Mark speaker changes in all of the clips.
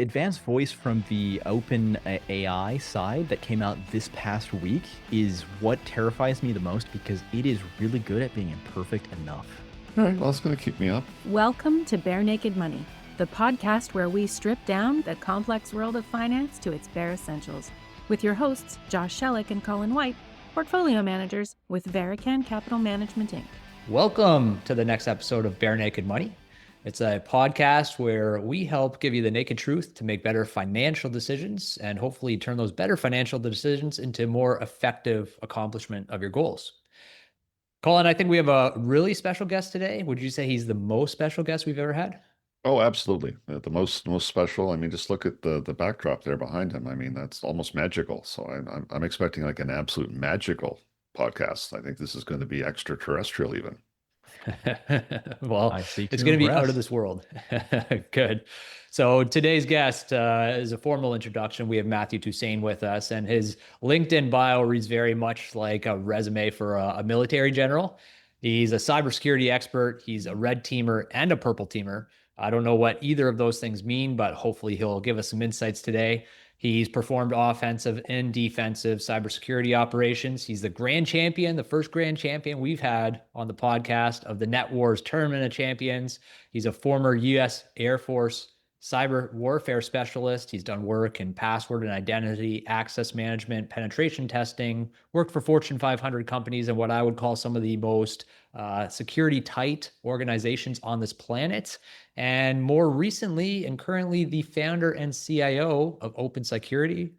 Speaker 1: advanced voice from the open AI side that came out this past week is what terrifies me the most because it is really good at being imperfect enough.
Speaker 2: All right, well, it's going to keep me up.
Speaker 3: Welcome to Barenaked Money, the podcast where we strip down the complex world of finance to its bare essentials. With your hosts, Josh Sheluk and Colin White, portfolio managers with Verecan Capital Management, Inc.
Speaker 4: Welcome to the next episode of Barenaked Money. It's a podcast where we help give you the naked truth to make better financial decisions and hopefully turn those better financial decisions into more effective accomplishment of your goals. Colin, I think we have a really special guest today. Would you say he's the most special guest we've ever had?
Speaker 2: Oh, absolutely. The most special. I mean, just look at the backdrop there behind him. I mean, that's almost magical. So I'm expecting like an absolute magical podcast. I think this is going to be extraterrestrial even.
Speaker 4: Well, it's going to be out of this world. Good. So today's guest is a formal introduction. We have Matthew Toussain with us, and his LinkedIn bio reads very much like a resume for a military general. He's a cybersecurity expert. He's a red teamer and a purple teamer. I don't know what either of those things mean, but hopefully he'll give us some insights today. He's performed offensive and defensive cybersecurity operations. He's the grand champion, the first grand champion we've had on the podcast of the Net Wars Tournament of Champions. He's a former U.S. Air Force cyber warfare specialist. He's done work in password and identity access management, penetration testing, worked for Fortune 500 companies and what I would call some of the most security tight organizations on this planet. And more recently and currently the founder and CIO of Open Security,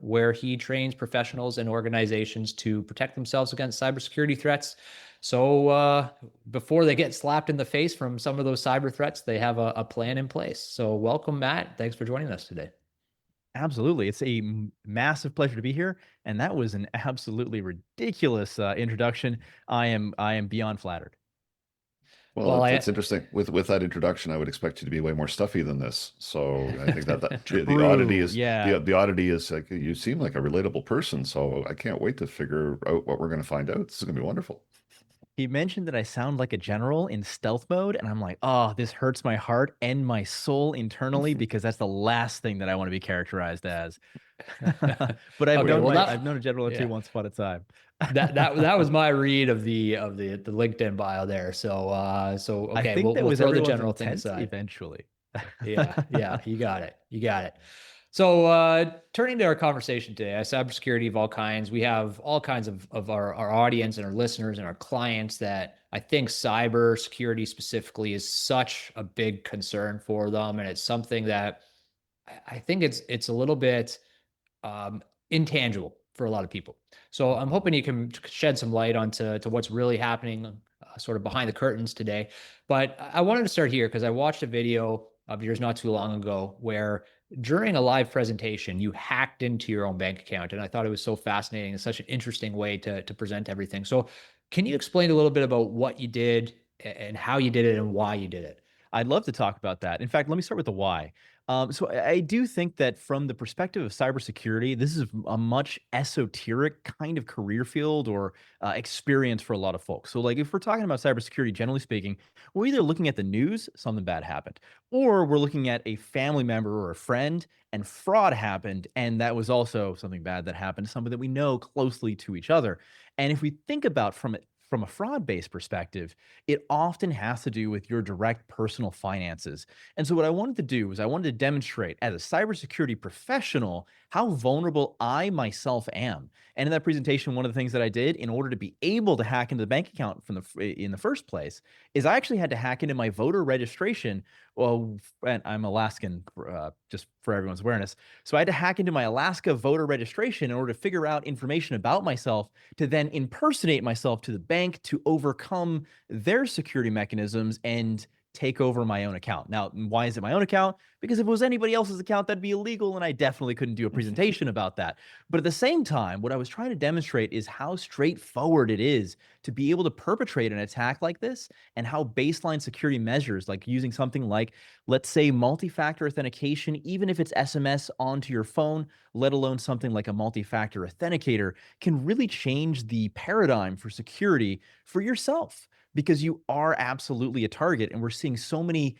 Speaker 4: where he trains professionals and organizations to protect themselves against cybersecurity threats. So before they get slapped in the face from some of those cyber threats, they have a plan in place. So welcome, Matt. Thanks for joining us today.
Speaker 1: Absolutely. It's a massive pleasure to be here. And that was an absolutely ridiculous introduction. I am beyond flattered.
Speaker 2: Well, it's interesting. With that introduction, I would expect you to be way more stuffy than this. So I think that the oddity is the oddity is like you seem like a relatable person. So I can't wait to figure out what we're going to find out. This is going to be wonderful.
Speaker 1: He mentioned that I sound like a general in stealth mode, and I'm like, oh, this hurts my heart and my soul internally because that's the last thing that I want to be characterized as. But I've known a general or two once upon a time.
Speaker 4: that was my read of the LinkedIn bio there. So okay,
Speaker 1: I think
Speaker 4: we'll throw the general thing aside
Speaker 1: eventually.
Speaker 4: yeah, you got it. So turning to our conversation today, cybersecurity of all kinds, we have all kinds of our audience and our listeners and our clients that I think cybersecurity specifically is such a big concern for them. And it's something that I think it's a little bit intangible for a lot of people. So I'm hoping you can shed some light onto what's really happening sort of behind the curtains today. But I wanted to start here because I watched a video of yours not too long ago where during a live presentation, you hacked into your own bank account. And I thought it was so fascinating. It's such an interesting way to present everything. So can you explain a little bit about what you did and how you did it and why you did it?
Speaker 1: I'd love to talk about that. In fact, let me start with the why. So I do think that from the perspective of cybersecurity, this is a much esoteric kind of career field or experience for a lot of folks. So like if we're talking about cybersecurity, generally speaking, we're either looking at the news, something bad happened, or we're looking at a family member or a friend and fraud happened. And that was also something bad that happened to somebody that we know closely to each other. And if we think about from a fraud-based perspective, it often has to do with your direct personal finances. And so what I wanted to do was I wanted to demonstrate as a cybersecurity professional how vulnerable I myself am. And in that presentation, one of the things that I did in order to be able to hack into the bank account in the first place is I actually had to hack into my voter registration. Well, and I'm Alaskan, just for everyone's awareness. So I had to hack into my Alaska voter registration in order to figure out information about myself to then impersonate myself to the bank to overcome their security mechanisms and take over my own account. Now, why is it my own account? Because if it was anybody else's account, that'd be illegal, and I definitely couldn't do a presentation about that. But at the same time, what I was trying to demonstrate is how straightforward it is to be able to perpetrate an attack like this, and how baseline security measures, like using something like, let's say, multi-factor authentication, even if it's SMS onto your phone, let alone something like a multi-factor authenticator, can really change the paradigm for security for yourself, because you are absolutely a target. And we're seeing so many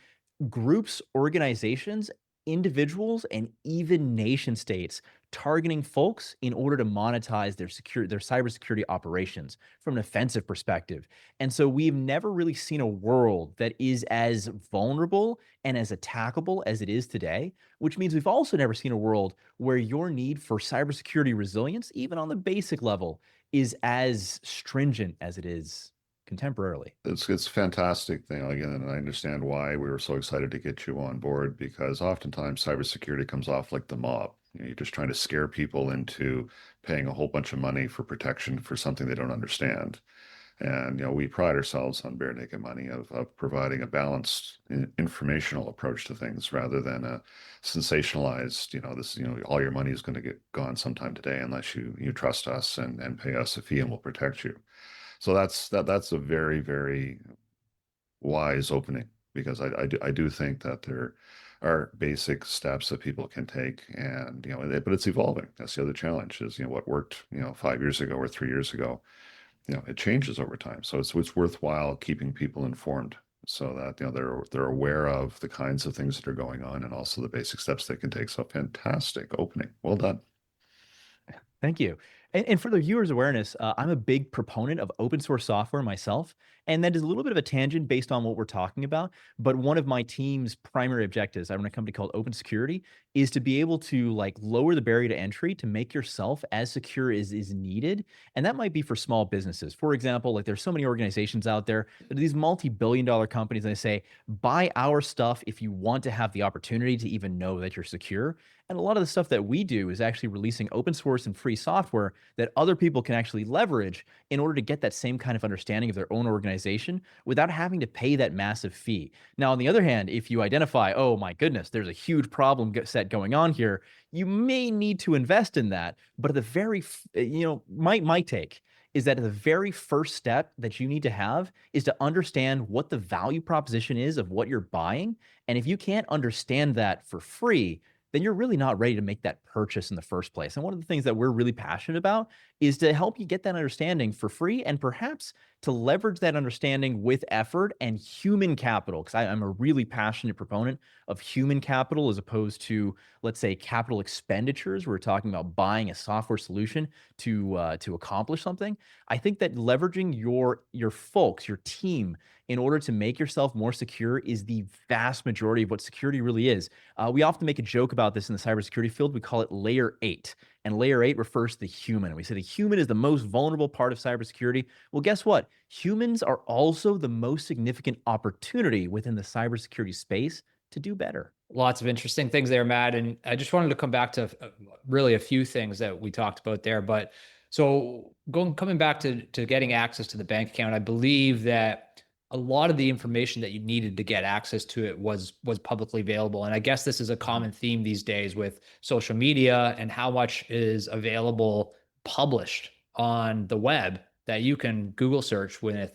Speaker 1: groups, organizations, individuals, and even nation states targeting folks in order to monetize their cybersecurity operations from an offensive perspective. And so we've never really seen a world that is as vulnerable and as attackable as it is today, which means we've also never seen a world where your need for cybersecurity resilience, even on the basic level, is as stringent as it is contemporarily.
Speaker 2: It's fantastic thing again, and I understand why we were so excited to get you on board, because oftentimes cybersecurity comes off like the mob. You're just trying to scare people into paying a whole bunch of money for protection for something they don't understand. And we pride ourselves on Barenaked Money of providing a balanced informational approach to things rather than a sensationalized, all your money is going to get gone sometime today unless you trust us and pay us a fee and we'll protect you. So that's a very, very wise opening, because I do think that there are basic steps that people can take, and but it's evolving. That's the other challenge is what worked 5 years ago or 3 years ago, it changes over time. So it's worthwhile keeping people informed so that they're aware of the kinds of things that are going on and also the basic steps they can take. So fantastic opening. Well done.
Speaker 1: Thank you. And for the viewers' awareness, I'm a big proponent of open source software myself. And that is a little bit of a tangent based on what we're talking about. But one of my team's primary objectives, I run a company called Open Security, is to be able to lower the barrier to entry to make yourself as secure as is needed. And that might be for small businesses. For example, there's so many organizations out there that are these multi-billion-dollar companies, and they say, buy our stuff if you want to have the opportunity to even know that you're secure. And a lot of the stuff that we do is actually releasing open source and free software that other people can actually leverage in order to get that same kind of understanding of their own organization without having to pay that massive fee. Now, on the other hand, if you identify, oh my goodness, there's a huge problem set going on here, you may need to invest in that. But at the very, my take is that the very first step that you need to have is to understand what the value proposition is of what you're buying. And if you can't understand that for free, then you're really not ready to make that purchase in the first place. And one of the things that we're really passionate about is to help you get that understanding for free, and perhaps to leverage that understanding with effort and human capital, because I'm a really passionate proponent of human capital as opposed to, let's say, capital expenditures. We're talking about buying a software solution to accomplish something. I think that leveraging your folks, your team, in order to make yourself more secure is the vast majority of what security really is. We often make a joke about this in the cybersecurity field. We call it layer 8. And layer 8 refers to the human. We say the human is the most vulnerable part of cybersecurity. Well, guess what? Humans are also the most significant opportunity within the cybersecurity space to do better.
Speaker 4: Lots of interesting things there, Matt. And I just wanted to come back to really a few things that we talked about there. But so coming back to getting access to the bank account, I believe that a lot of the information that you needed to get access to it was publicly available. And I guess this is a common theme these days with social media and how much is available published on the web that you can Google search with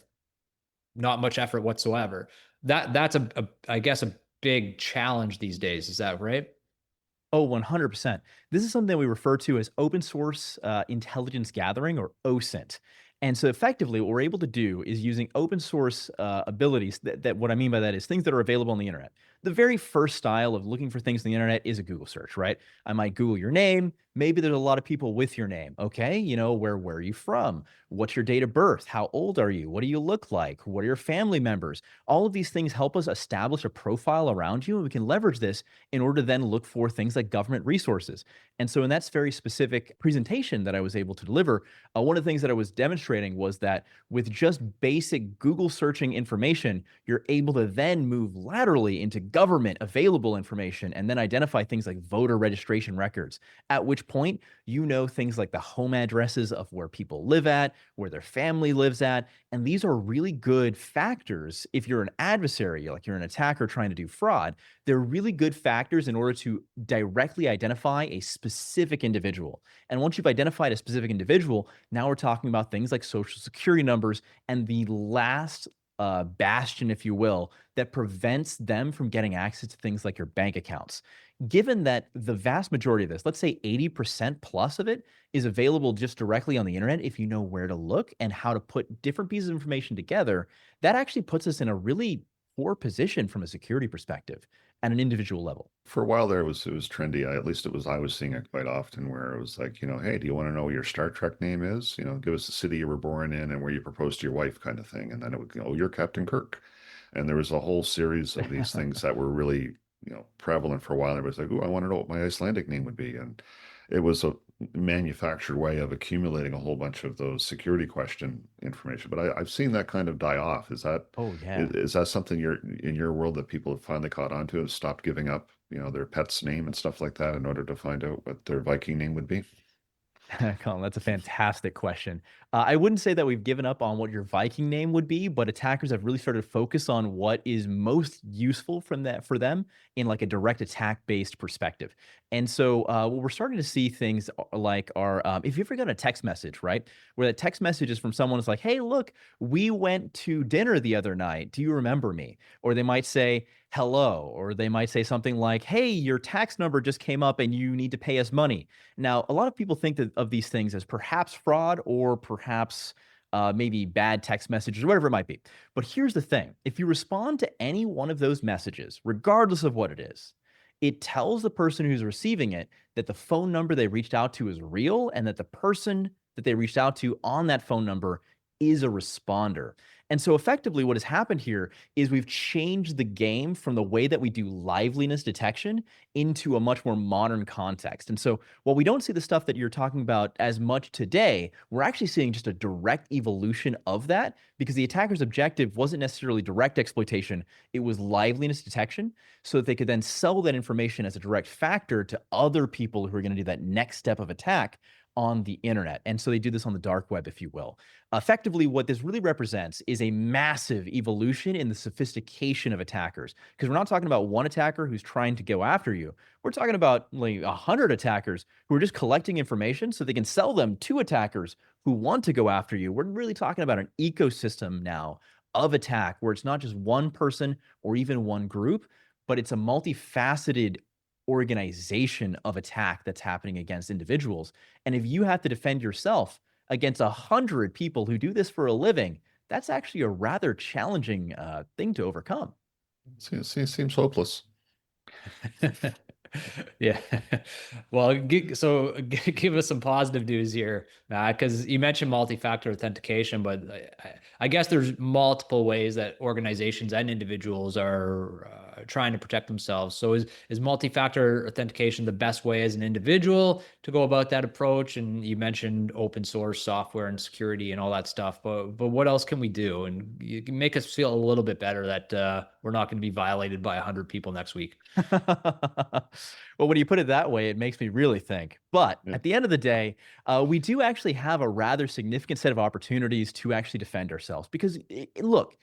Speaker 4: not much effort whatsoever. That's I guess a big challenge these days. Is that right?
Speaker 1: Oh, 100%. This is something we refer to as open source intelligence gathering, or OSINT. And so effectively what we're able to do is using open source abilities that what I mean by that is things that are available on the internet. The very first style of looking for things on the internet is a Google search, right? I might Google your name. Maybe there's a lot of people with your name. Okay. Where are you from? What's your date of birth? How old are you? What do you look like? What are your family members? All of these things help us establish a profile around you. And we can leverage this in order to then look for things like government resources. And so in that very specific presentation that I was able to deliver, one of the things that I was demonstrating was that with just basic Google searching information, you're able to then move laterally into government available information and then identify things like voter registration records, at which point things like the home addresses of where people live at, where their family lives at. And these are really good factors if you're an adversary, like you're an attacker trying to do fraud. They're really good factors in order to directly identify a specific individual. And once you've identified a specific individual, now we're talking about things like social security numbers and the last bastion, if you will, that prevents them from getting access to things like your bank accounts. Given that the vast majority of this, let's say 80% plus of it, is available just directly on the internet if you know where to look and how to put different pieces of information together, that actually puts us in a really poor position from a security perspective at an individual level.
Speaker 2: For a while there, it was trendy. At least I was seeing it quite often, where it was like, hey, do you want to know what your Star Trek name is? Give us the city you were born in and where you proposed to your wife, kind of thing. And then it would go, you're Captain Kirk. And there was a whole series of these things that were really, prevalent for a while. It was like, oh, I want to know what my Icelandic name would be. And it was a manufactured way of accumulating a whole bunch of those security question information. But I've seen that kind of die off. Is that, is that something in your world that people have finally caught on to and stopped giving up, their pet's name and stuff like that in order to find out what their Viking name would be?
Speaker 1: Colin, that's a fantastic question. I wouldn't say that we've given up on what your Viking name would be, but attackers have really started to focus on what is most useful for them in like a direct attack based perspective. And so what we're starting to see things like are, if you ever got a text message, right, where that text message is from someone who's like, hey, look, we went to dinner the other night. Do you remember me? Or they might say, hello, or they might say something like, hey, your tax number just came up and you need to pay us money. Now, a lot of people think of these things as perhaps fraud or perhaps maybe bad text messages or whatever it might be. But here's the thing. If you respond to any one of those messages, regardless of what it is, it tells the person who's receiving it that the phone number they reached out to is real and that the person that they reached out to on that phone number is a responder. And so effectively what has happened here is we've changed the game from the way that we do liveliness detection into a much more modern context. And so while we don't see the stuff that you're talking about as much today, we're actually seeing just a direct evolution of that because the attacker's objective wasn't necessarily direct exploitation, it was liveliness detection so that they could then sell that information as a direct factor to other people who are going to do that next step of attack on the internet. And so they do this on the dark web, if you will. Effectively, what this really represents is a massive evolution in the sophistication of attackers. Because we're not talking about one attacker who's trying to go after you. We're talking about like 100 attackers who are just collecting information so they can sell them to attackers who want to go after you. We're really talking about an ecosystem now of attack where it's not just one person or even one group, but it's a multifaceted organization of attack that's happening against individuals. And if you have to defend yourself against 100 people who do this for a living, that's actually a rather challenging thing to overcome.
Speaker 2: Seems hopeless.
Speaker 4: Yeah. Well, so give us some positive news here, Matt, because you mentioned multi-factor authentication, but I guess there's multiple ways that organizations and individuals are trying to protect themselves. So is multi-factor authentication the best way as an individual to go about that approach? And you mentioned open source software and security and all that stuff, but what else can we do? And you can make us feel a little bit better that we're not going to be violated by 100 people next week.
Speaker 1: Well, when you put it that way, it makes me really think. But at the end of the day, we do actually have a rather significant set of opportunities to actually defend ourselves. Because look,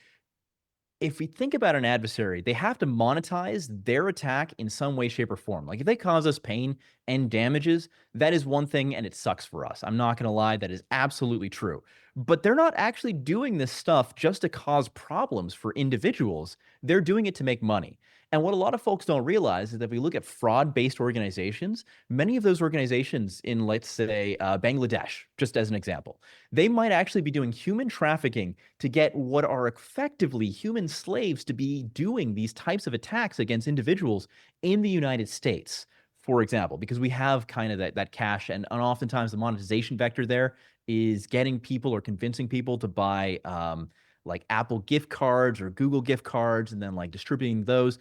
Speaker 1: if we think about an adversary, they have to monetize their attack in some way, shape, or form. Like if they cause us pain and damages, that is one thing and it sucks for us. I'm not going to lie, that is absolutely true. But they're not actually doing this stuff just to cause problems for individuals. They're doing it to make money. And what a lot of folks don't realize is that if we look at fraud-based organizations, many of those organizations in, let's say, Bangladesh, just as an example, they might actually be doing human trafficking to get what are effectively human slaves to be doing these types of attacks against individuals in the United States, for example, because we have kind of that cash, and oftentimes the monetization vector there is getting people or convincing people to buy like Apple gift cards or Google gift cards and then like distributing those.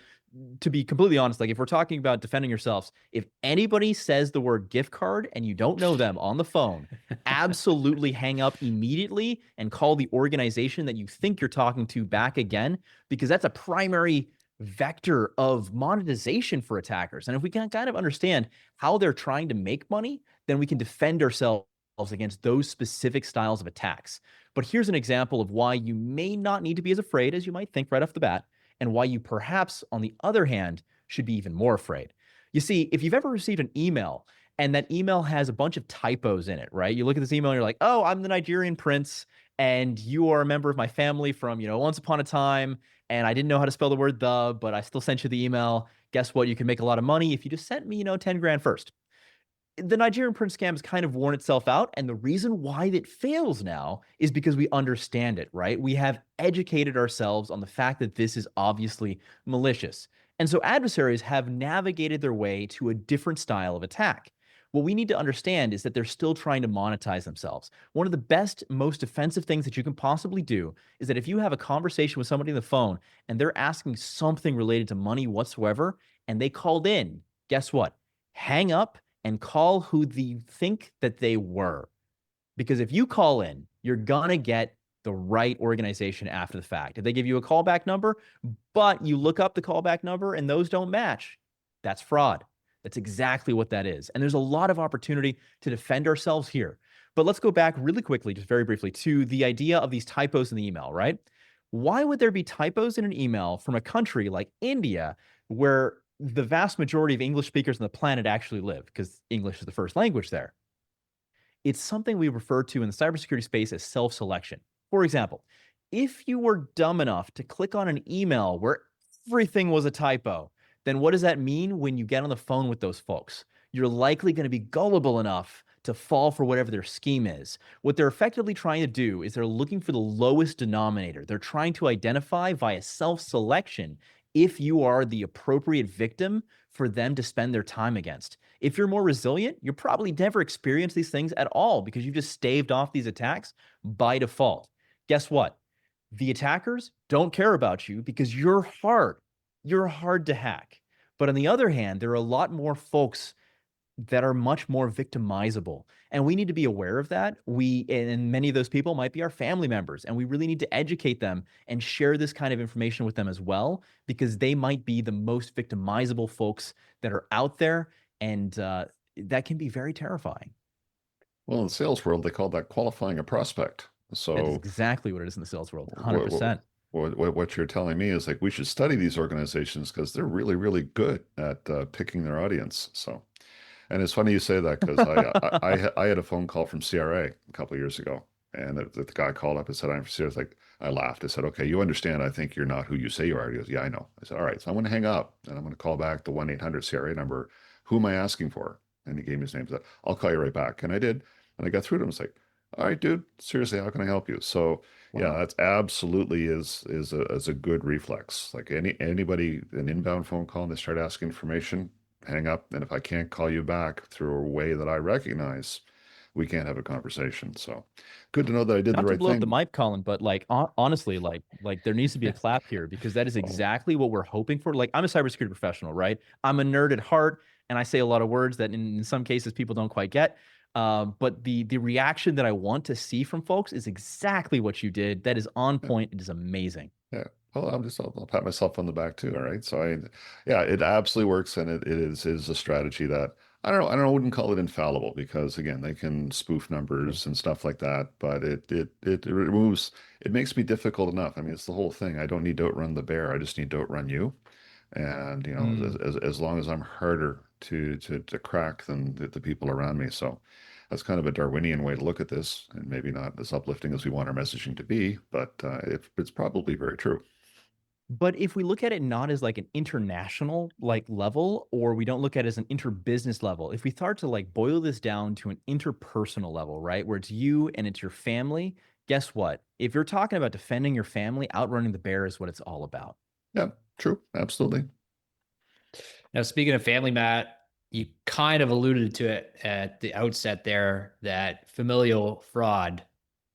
Speaker 1: To be completely honest, like if we're talking about defending yourselves, if anybody says the word gift card and you don't know them on the phone, absolutely hang up immediately and call the organization that you think you're talking to back again, because that's a primary vector of monetization for attackers. And if we can kind of understand how they're trying to make money, then we can defend ourselves against those specific styles of attacks. But here's an example of why you may not need to be as afraid as you might think right off the bat, and why you perhaps, on the other hand, should be even more afraid. You see, if you've ever received an email and that email has a bunch of typos in it, right? You look at this email and you're like, oh, I'm the Nigerian prince and you are a member of my family from, once upon a time, and I didn't know how to spell the word the, but I still sent you the email. Guess what? You can make a lot of money if you just sent me, 10 grand first. the Nigerian prince scam has kind of worn itself out. And the reason why it fails now is because we understand it, right? We have educated ourselves on the fact that this is obviously malicious. And so adversaries have navigated their way to a different style of attack. What we need to understand is that they're still trying to monetize themselves. One of the best, most offensive things that you can possibly do is that if you have a conversation with somebody on the phone and they're asking something related to money whatsoever, and they called in, guess what? Hang up and call who you think that they were. Because if you call in, you're going to get the right organization after the fact. If they give you a callback number, but you look up the callback number and those don't match, that's fraud. That's exactly what that is. And there's a lot of opportunity to defend ourselves here. But let's go back really quickly, just very briefly, to the idea of these typos in the email, right? Why would there be typos in an email from a country like India, where the vast majority of English speakers on the planet actually live, because English is the first language there? It's something we refer to in the cybersecurity space as self-selection. For example, if you were dumb enough to click on an email where everything was a typo, then what does that mean when you get on the phone with those folks? You're likely going to be gullible enough to fall for whatever their scheme is. What they're effectively trying to do is they're looking for the lowest denominator. They're trying to identify via self-selection if you are the appropriate victim for them to spend their time against. If you're more resilient, you'll probably never experience these things at all because you've just staved off these attacks by default. Guess what? The attackers don't care about you because you're hard. You're hard to hack. But on the other hand, there are a lot more folks that are much more victimizable. And we need to be aware of that. And many of those people might be our family members, and we really need to educate them and share this kind of information with them as well, because they might be the most victimizable folks that are out there. And that can be very terrifying.
Speaker 2: Well, in the sales world, they call that qualifying a prospect. So
Speaker 1: that is exactly what it is in the sales world, 100%.
Speaker 2: What you're telling me is like we should study these organizations because they're really, really good at picking their audience. So, and it's funny you say that because I had a phone call from CRA a couple of years ago, and the guy called up and said, "I'm from CRA." Like, I laughed. I said, "Okay, you understand? I think you're not who you say you are." He goes, "Yeah, I know." I said, "All right, so I'm going to hang up and I'm going to call back the 1-800 CRA number. Who am I asking for?" And he gave me his name. He said, "I'll call you right back." And I did, and I got through to him. I was like, "All right, dude, seriously, how can I help you?" So. Wow. Yeah, that's absolutely is a good reflex. Like anybody, an inbound phone call and they start asking information, hang up. And if I can't call you back through a way that I recognize, we can't have a conversation. So good to know that I did the right thing. Not to
Speaker 1: blow up the mic, Colin, but like honestly, like there needs to be a clap here because that is exactly what we're hoping for. Like I'm a cybersecurity professional, right? I'm a nerd at heart, and I say a lot of words that in some cases people don't quite get. But the reaction that I want to see from folks is exactly what you did. That is on point. It is amazing.
Speaker 2: Yeah. Well, I'll pat myself on the back too. All right. So yeah, it absolutely works. And it is a strategy that I wouldn't call it infallible because again, they can spoof numbers and stuff like that, but it removes, it makes me difficult enough. I mean, it's the whole thing. I don't need to outrun the bear. I just need to outrun you. And, you know, as long as I'm harder to crack than the people around me. So that's kind of a Darwinian way to look at this, and maybe not as uplifting as we want our messaging to be, but it's probably very true.
Speaker 1: But if we look at it not as like an international like level, or we don't look at it as an interbusiness level, if we start to like boil this down to an interpersonal level, right, where it's you and it's your family, guess what? If you're talking about defending your family, outrunning the bear is what it's all about.
Speaker 2: Yeah, true. Absolutely.
Speaker 4: Now, speaking of family, Matt, you kind of alluded to it at the outset there that familial fraud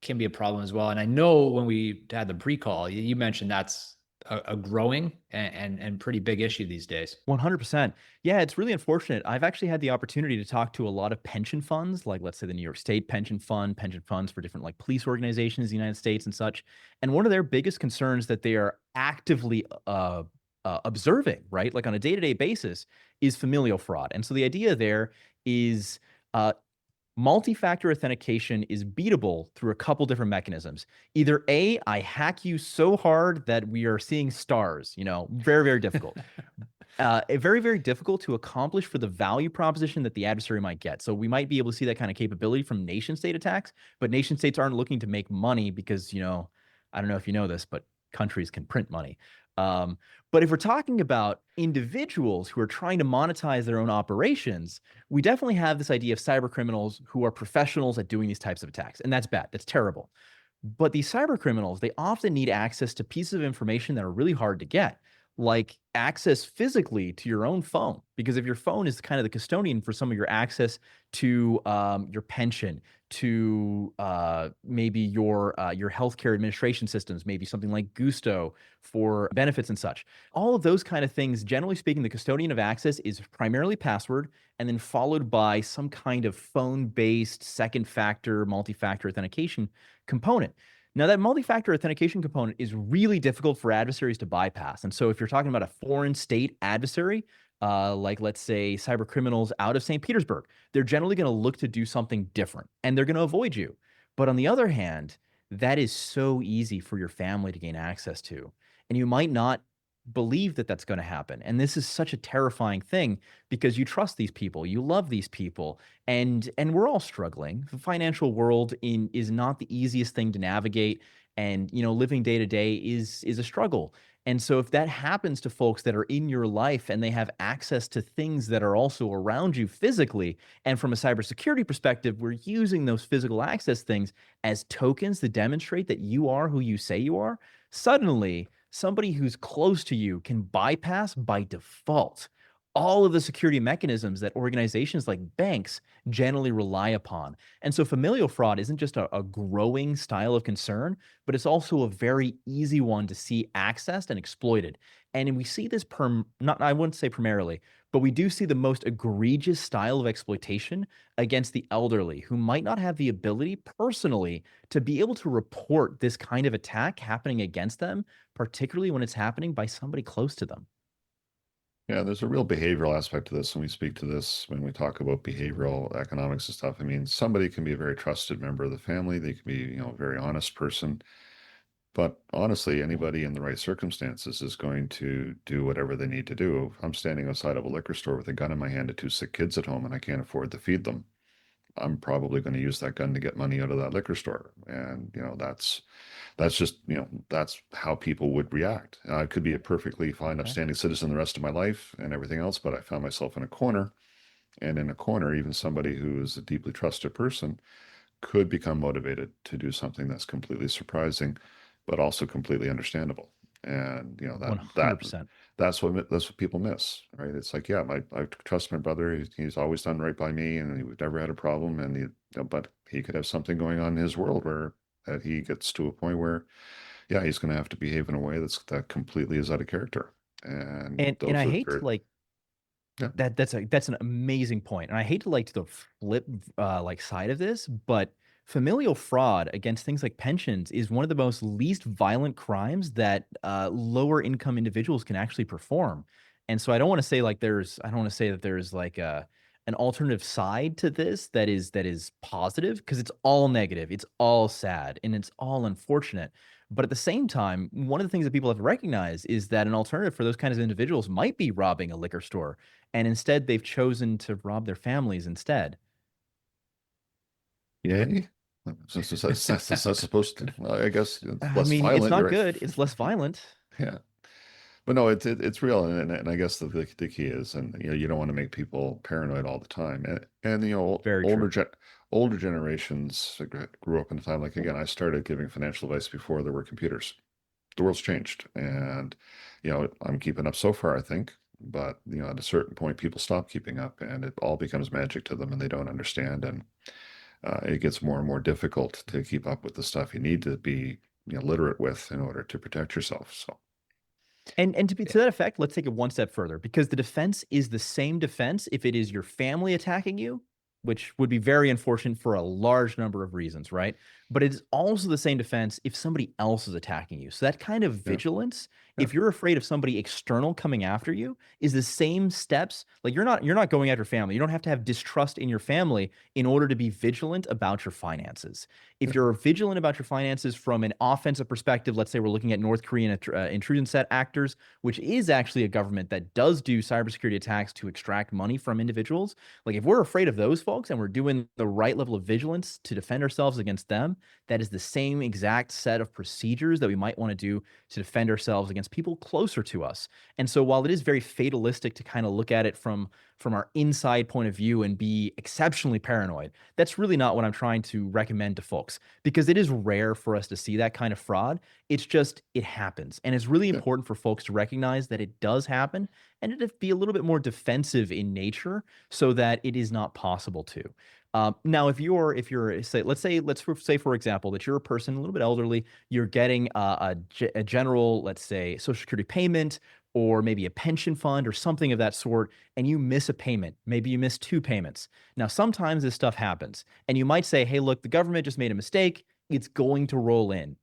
Speaker 4: can be a problem as well. And I know when we had the pre-call, you mentioned that's a growing and pretty big issue these days.
Speaker 1: 100%. Yeah, it's really unfortunate. I've actually had the opportunity to talk to a lot of pension funds, like let's say the New York State pension funds for different like police organizations in the United States and such. And one of their biggest concerns that they are actively observing, right, like on a day-to-day basis, is familial fraud. And so the idea there is multi-factor authentication is beatable through a couple different mechanisms. Either A, I hack you so hard that we are seeing stars, you know, very, very difficult. Very, very difficult to accomplish for the value proposition that the adversary might get. So we might be able to see that kind of capability from nation state attacks, but nation states aren't looking to make money because, you know, I don't know if you know this, but countries can print money. But if we're talking about individuals who are trying to monetize their own operations, we definitely have this idea of cyber criminals who are professionals at doing these types of attacks. And that's bad. That's terrible. But these cyber criminals, they often need access to pieces of information that are really hard to get, like access physically to your own phone. Because if your phone is kind of the custodian for some of your access to your pension, to maybe your healthcare administration systems, maybe something like Gusto for benefits and such. All of those kind of things, generally speaking, the custodian of access is primarily password and then followed by some kind of phone-based second factor, multi-factor authentication component. Now, that multi-factor authentication component is really difficult for adversaries to bypass. And so if you're talking about a foreign state adversary, like let's say cyber criminals out of St. Petersburg, they're generally going to look to do something different and they're going to avoid you. But on the other hand, that is so easy for your family to gain access to. And you might not believe that that's going to happen. And this is such a terrifying thing because you trust these people, you love these people, and we're all struggling. The financial world is not the easiest thing to navigate, and living day to day is a struggle. And so if that happens to folks that are in your life and they have access to things that are also around you physically, and from a cybersecurity perspective, we're using those physical access things as tokens to demonstrate that you are who you say you are, suddenly somebody who's close to you can bypass by default all of the security mechanisms that organizations like banks generally rely upon. And so familial fraud isn't just a growing style of concern, but it's also a very easy one to see accessed and exploited. And we see this I wouldn't say primarily, but we do see the most egregious style of exploitation against the elderly who might not have the ability personally to be able to report this kind of attack happening against them, particularly when it's happening by somebody close to them.
Speaker 2: Yeah, there's a real behavioral aspect to this when we speak to this, when we talk about behavioral economics and stuff. I mean, somebody can be a very trusted member of the family. They can be, a very honest person. But honestly, anybody in the right circumstances is going to do whatever they need to do. If I'm standing outside of a liquor store with a gun in my hand to 2 sick kids at home and I can't afford to feed them, I'm probably going to use that gun to get money out of that liquor store. And, that's just, that's how people would react. I could be a perfectly fine, upstanding citizen the rest of my life and everything else, but I found myself in a corner. And in a corner, even somebody who is a deeply trusted person could become motivated to do something that's completely surprising, but also completely understandable. And, that's what people miss, right? It's like, yeah, I trust my brother. He's always done right by me, and we've never had a problem. And but he could have something going on in his world where that he gets to a point where, yeah, he's going to have to behave in a way that completely is out of character. And
Speaker 1: I hate to that's an amazing point. And I hate to the flip side of this, but familial fraud against things like pensions is one of the most least violent crimes that lower income individuals can actually perform. And so I don't want to say that there's an alternative side to this that is positive, because it's all negative, it's all sad, and it's all unfortunate. But at the same time, one of the things that people have to recognize is that an alternative for those kinds of individuals might be robbing a liquor store, and instead they've chosen to rob their families instead.
Speaker 2: Yay. That's not supposed to. I guess it's less violent.
Speaker 1: It's not good. It's less violent.
Speaker 2: Yeah, but no, it's real, and I guess the key is, and you don't want to make people paranoid all the time, and older generations grew up in a time like, again, I started giving financial advice before there were computers. The world's changed, and I'm keeping up so far, I think, but at a certain point, people stop keeping up, and it all becomes magic to them, and they don't understand, and it gets more and more difficult to keep up with the stuff you need to be literate with in order to protect yourself. So,
Speaker 1: and to that effect, let's take it one step further, because the defense is the same defense if it is your family attacking you, which would be very unfortunate for a large number of reasons, right? But it's also the same defense if somebody else is attacking you. So that kind of vigilance, if you're afraid of somebody external coming after you, is the same steps. Like you're not going after family. You don't have to have distrust in your family in order to be vigilant about your finances. If you're vigilant about your finances from an offensive perspective, let's say we're looking at North Korean intrusion set actors, which is actually a government that does do cybersecurity attacks to extract money from individuals. Like if we're afraid of those folks and we're doing the right level of vigilance to defend ourselves against them, that is the same exact set of procedures that we might want to do to defend ourselves against against people closer to us. And so while it is very fatalistic to kind of look at it from our inside point of view and be exceptionally paranoid, that's really not what I'm trying to recommend to folks, because it is rare for us to see that kind of fraud. It's just, it happens. And it's really important for folks to recognize that it does happen and to be a little bit more defensive in nature so that it is not possible to. Now, if you're say, let's say for example that you're a person a little bit elderly, you're getting a general, let's say, Social Security payment or maybe a pension fund or something of that sort, and you miss a payment. Maybe you miss 2 payments. Now, sometimes this stuff happens, and you might say, hey, look, the government just made a mistake. It's going to roll in.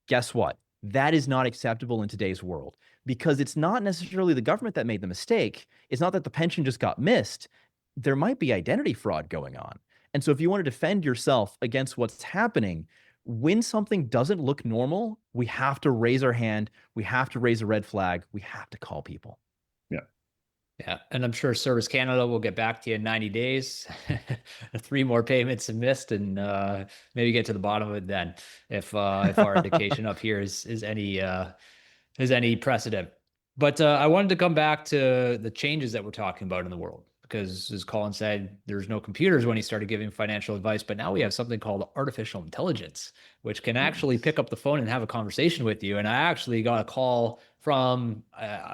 Speaker 1: Guess what? That is not acceptable in today's world, because it's not necessarily the government that made the mistake. It's not that the pension just got missed. There might be identity fraud going on. And so if you want to defend yourself against what's happening, when something doesn't look normal, we have to raise our hand. We have to raise a red flag. We have to call people.
Speaker 4: Yeah. And I'm sure Service Canada will get back to you in 90 days. 3 more payments have missed, and maybe get to the bottom of it then, if our indication up here is any precedent. But I wanted to come back to the changes that we're talking about in the world, because as Colin said, there's no computers when he started giving financial advice, but now we have something called artificial intelligence, which can actually pick up the phone and have a conversation with you. And I actually got a call from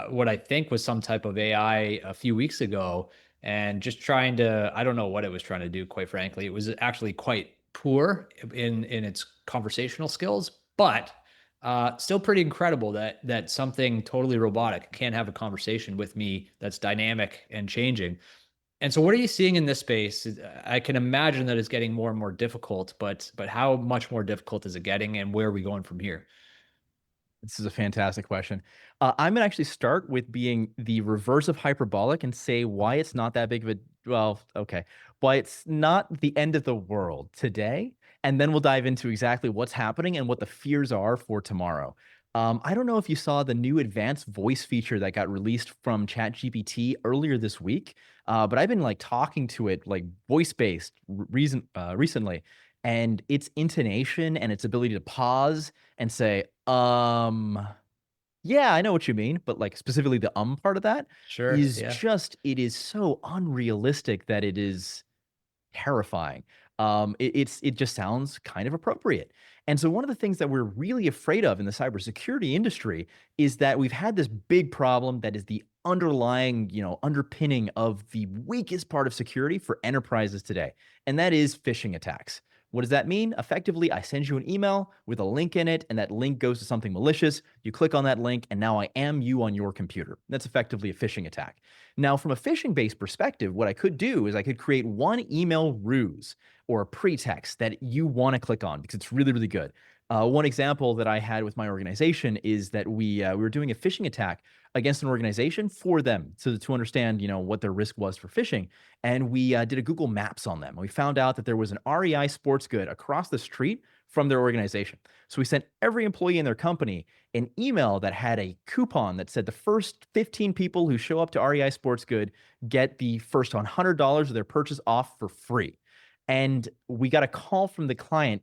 Speaker 4: what I think was some type of AI a few weeks ago, and just trying to, I don't know what it was trying to do, quite frankly. It was actually quite poor in its conversational skills, but still pretty incredible that something totally robotic can have a conversation with me that's dynamic and changing. And so what are you seeing in this space? I can imagine that it's getting more and more difficult, but how much more difficult is it getting, and where are we going from here?
Speaker 1: This is a fantastic question. I'm going to actually start with being the reverse of hyperbolic and say why it's not that big of why it's not the end of the world today. And then we'll dive into exactly what's happening and what the fears are for tomorrow. I don't know if you saw the new advanced voice feature that got released from ChatGPT earlier this week, but I've been talking to it voice-based recently, and its intonation and its ability to pause and say, yeah, I know what you mean, but specifically the part of that is it is so unrealistic that it is terrifying. It just sounds kind of appropriate. And so one of the things that we're really afraid of in the cybersecurity industry is that we've had this big problem that is the underlying, underpinning of the weakest part of security for enterprises today, and that is phishing attacks. What does that mean? Effectively, I send you an email with a link in it, and that link goes to something malicious. You click on that link, and now I am you on your computer. That's effectively a phishing attack. Now, from a phishing-based perspective, what I could do is I could create one email ruse or a pretext that you want to click on because it's really, really good. One example that I had with my organization is that we were doing a phishing attack against an organization for them to understand, what their risk was for phishing. And we did a Google Maps on them. And we found out that there was an REI sports good across the street from their organization. So we sent every employee in their company an email that had a coupon that said the first 15 people who show up to REI sports good get the first $100 of their purchase off for free. And we got a call from the client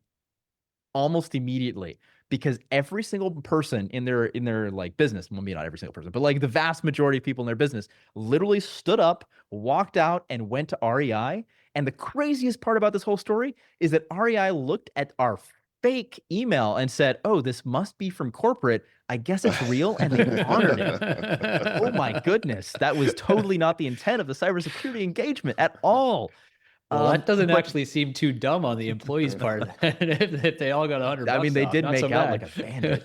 Speaker 1: almost immediately, because every single person in their business, well, maybe not every single person, but the vast majority of people in their business literally stood up, walked out, and went to REI. And the craziest part about this whole story is that REI looked at our fake email and said, oh, this must be from corporate. I guess it's real. And they honored it. Oh my goodness. That was totally not the intent of the cybersecurity engagement at all.
Speaker 4: Well, that doesn't actually seem too dumb on the employees' part. if they all got $100,
Speaker 1: I mean, they did make out like a bandit.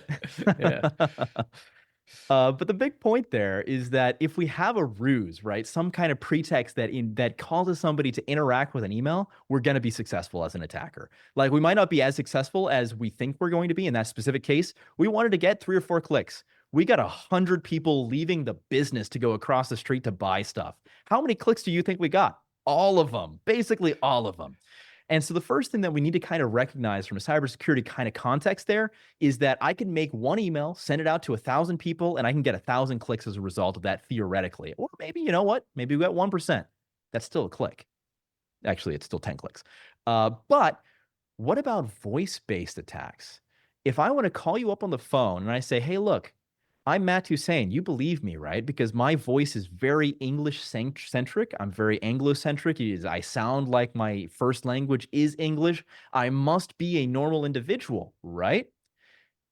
Speaker 1: But the big point there is that if we have a ruse, right, some kind of pretext that causes somebody to interact with an email, we're going to be successful as an attacker. We might not be as successful as we think we're going to be in that specific case. We wanted to get 3 or 4 clicks. We got 100 people leaving the business to go across the street to buy stuff. How many clicks do you think we got? All of them, basically all of them. And so the first thing that we need to kind of recognize from a cybersecurity kind of context there is that I can make one email, send it out to 1,000 people, and I can get 1,000 clicks as a result of that theoretically. Or maybe, you know what? Maybe we got 1%. That's still a click. Actually, it's still 10 clicks. But what about voice-based attacks? If I want to call you up on the phone and I say, hey, look, I'm Matt Toussain. You believe me, right? Because my voice is very English centric. I'm very Anglo-centric. I sound like my first language is English. I must be a normal individual, right?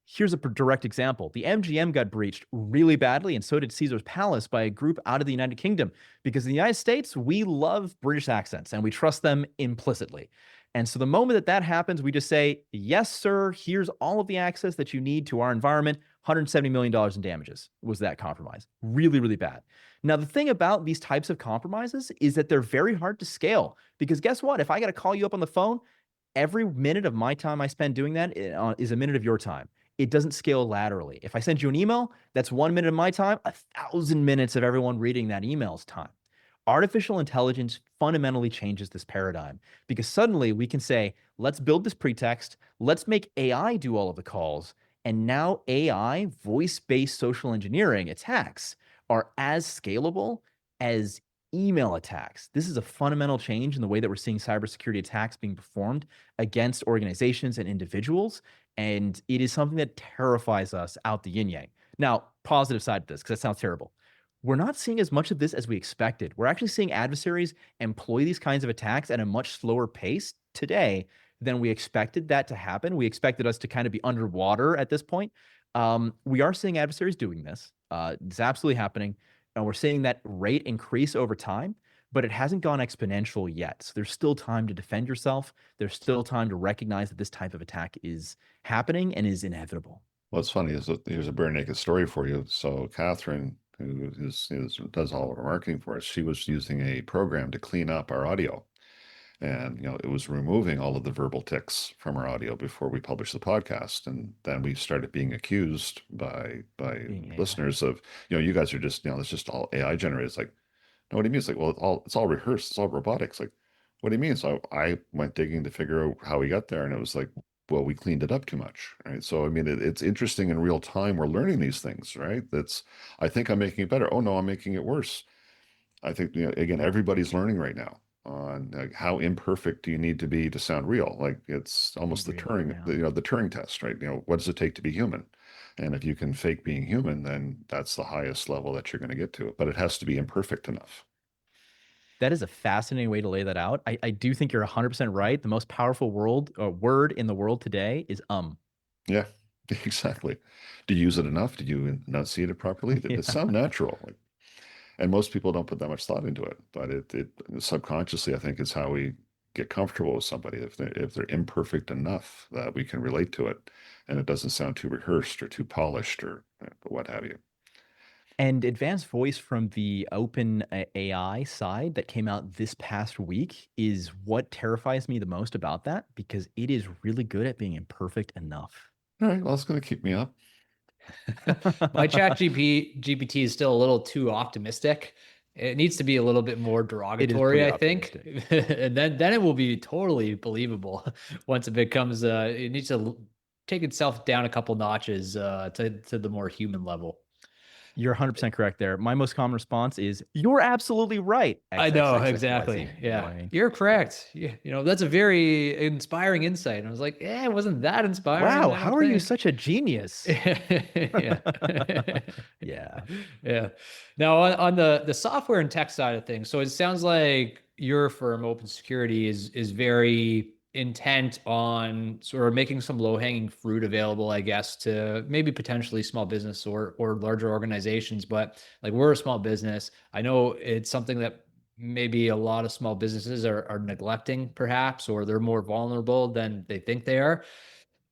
Speaker 1: Here's a direct example. The MGM got breached really badly, and so did Caesar's Palace by a group out of the United Kingdom. Because in the United States, we love British accents and we trust them implicitly. And so the moment that that happens, we just say, yes, sir, here's all of the access that you need to our environment. $170 million in damages was that compromise. Really, really bad. Now, the thing about these types of compromises is that they're very hard to scale. Because guess what? If I got to call you up on the phone, every minute of my time I spend doing that is a minute of your time. It doesn't scale laterally. If I send you an email, that's 1 minute of my time, 1,000 minutes of everyone reading that email's time. Artificial intelligence fundamentally changes this paradigm because suddenly we can say, let's build this pretext, let's make AI do all of the calls, and now AI, voice-based social engineering attacks are as scalable as email attacks. This is a fundamental change in the way that we're seeing cybersecurity attacks being performed against organizations and individuals, and it is something that terrifies us out the yin-yang. Now, positive side of this, because that sounds terrible. We're not seeing as much of this as we expected. We're actually seeing adversaries employ these kinds of attacks at a much slower pace today than we expected that to happen. We expected us to kind of be underwater at this point. We are seeing adversaries doing this. It's absolutely happening. And we're seeing that rate increase over time, but it hasn't gone exponential yet. So there's still time to defend yourself. There's still time to recognize that this type of attack is happening and is inevitable.
Speaker 2: What's funny is that here's a Barenaked story for you. So Catherine, who does all of our marketing for us, she was using a program to clean up our audio. And, it was removing all of the verbal tics from our audio before we published the podcast. And then we started being accused by listeners of, you guys are just, it's just all AI generated. It's like, no, what do you mean? It's like, well, it's all rehearsed. It's all robotics. Like, what do you mean? So I went digging to figure out how we got there. And it was like, well, we cleaned it up too much, right? So, I mean, it's interesting in real time. We're learning these things, right? I think I'm making it better. Oh, no, I'm making it worse. I think, again, everybody's learning right now on how imperfect do you need to be to sound real. Like it's almost the Turing test, right? What does it take to be human? And if you can fake being human, then that's the highest level that you're going to get to. But it has to be imperfect enough.
Speaker 1: That is a fascinating way to lay that out. I do think you're 100% right. The most powerful word in the world today is
Speaker 2: Yeah, exactly. Do you use it enough? Do you enunciate it properly? Did it sound natural? And most people don't put that much thought into it, but it subconsciously, I think, is how we get comfortable with somebody. If they're imperfect enough that we can relate to it, and it doesn't sound too rehearsed or too polished or what have you.
Speaker 1: And advanced voice from the open AI side that came out this past week is what terrifies me the most about that, because it is really good at being imperfect enough.
Speaker 2: All right, well, it's going to keep me up.
Speaker 4: My GPT is still a little too optimistic. It needs to be a little bit more derogatory, I think. And then it will be totally believable once it becomes, it needs to take itself down a couple notches to the more human level.
Speaker 1: You're 100% correct there. My most common response is, you're absolutely right.
Speaker 4: I know, exactly. Yeah, you're correct. That's a very inspiring insight. And I was like, it wasn't that inspiring.
Speaker 1: Wow, how are you such a genius?
Speaker 4: Yeah. Yeah. Now, on the software and tech side of things, so it sounds like your firm, Open Security, is very intent on sort of making some low-hanging fruit available, I guess, to maybe potentially small business or larger organizations. But like, we're a small business. I know it's something that maybe a lot of small businesses are neglecting, perhaps, or they're more vulnerable than they think they are.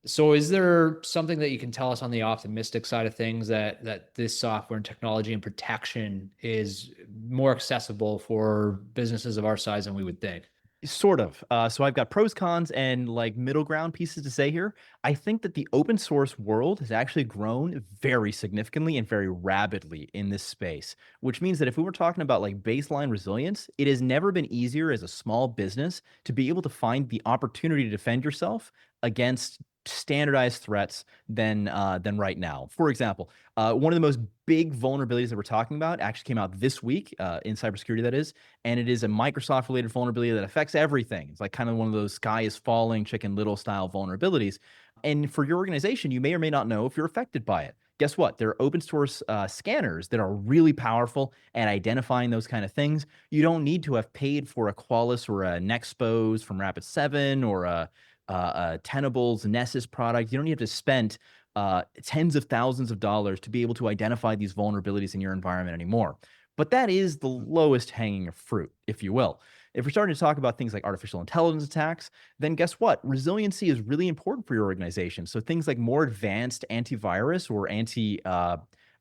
Speaker 4: So is there something that you can tell us on the optimistic side of things that this software and technology and protection is more accessible for businesses of our size than we would think?
Speaker 1: Sort of. So I've got pros, cons, and like middle ground pieces to say here. I think that the open source world has actually grown very significantly and very rapidly in this space, which means that if we were talking about like baseline resilience, it has never been easier as a small business to be able to find the opportunity to defend yourself against standardized threats than right now. For example, one of the most big vulnerabilities that we're talking about actually came out this week in cybersecurity, that is, and it is a Microsoft related vulnerability that affects everything. It's like kind of one of those sky is falling, Chicken Little style vulnerabilities. And for your organization, you may or may not know if you're affected by it. Guess what? There are open source scanners that are really powerful at identifying those kind of things. You don't need to have paid for a Qualys or a Nexpose from Rapid7 or a Tenable's Nessus product. You don't need to spend tens of thousands of dollars to be able to identify these vulnerabilities in your environment anymore. But that is the lowest hanging fruit, if you will. If we're starting to talk about things like artificial intelligence attacks, then guess what? Resiliency is really important for your organization. So things like more advanced antivirus or I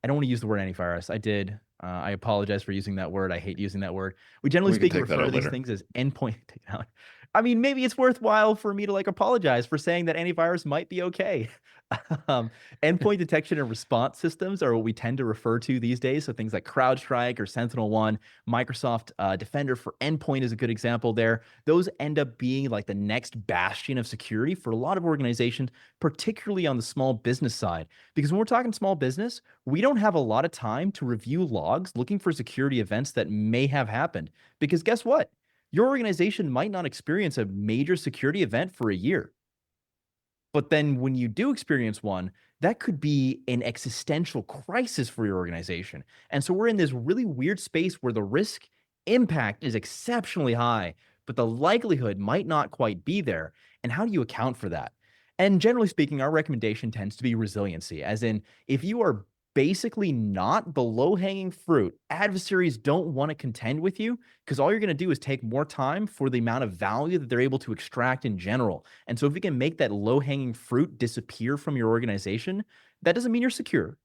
Speaker 1: don't want to use the word antivirus. I did. I apologize for using that word. I hate using that word. We generally speak refer to these things as endpoint. Take it out. I mean, maybe it's worthwhile for me to like apologize for saying that antivirus might be okay. Endpoint detection and response systems are what we tend to refer to these days. So things like CrowdStrike or SentinelOne, Microsoft Defender for Endpoint is a good example there. Those end up being like the next bastion of security for a lot of organizations, particularly on the small business side. Because when we're talking small business, we don't have a lot of time to review logs looking for security events that may have happened. Because guess what? Your organization might not experience a major security event for a year. But then when you do experience one, that could be an existential crisis for your organization. And so we're in this really weird space where the risk impact is exceptionally high, but the likelihood might not quite be there. And how do you account for that? And generally speaking, our recommendation tends to be resiliency, as in if you are basically not the low-hanging fruit, adversaries don't want to contend with you because all you're going to do is take more time for the amount of value that they're able to extract in general. And so if you can make that low-hanging fruit disappear from your organization, that doesn't mean you're secure,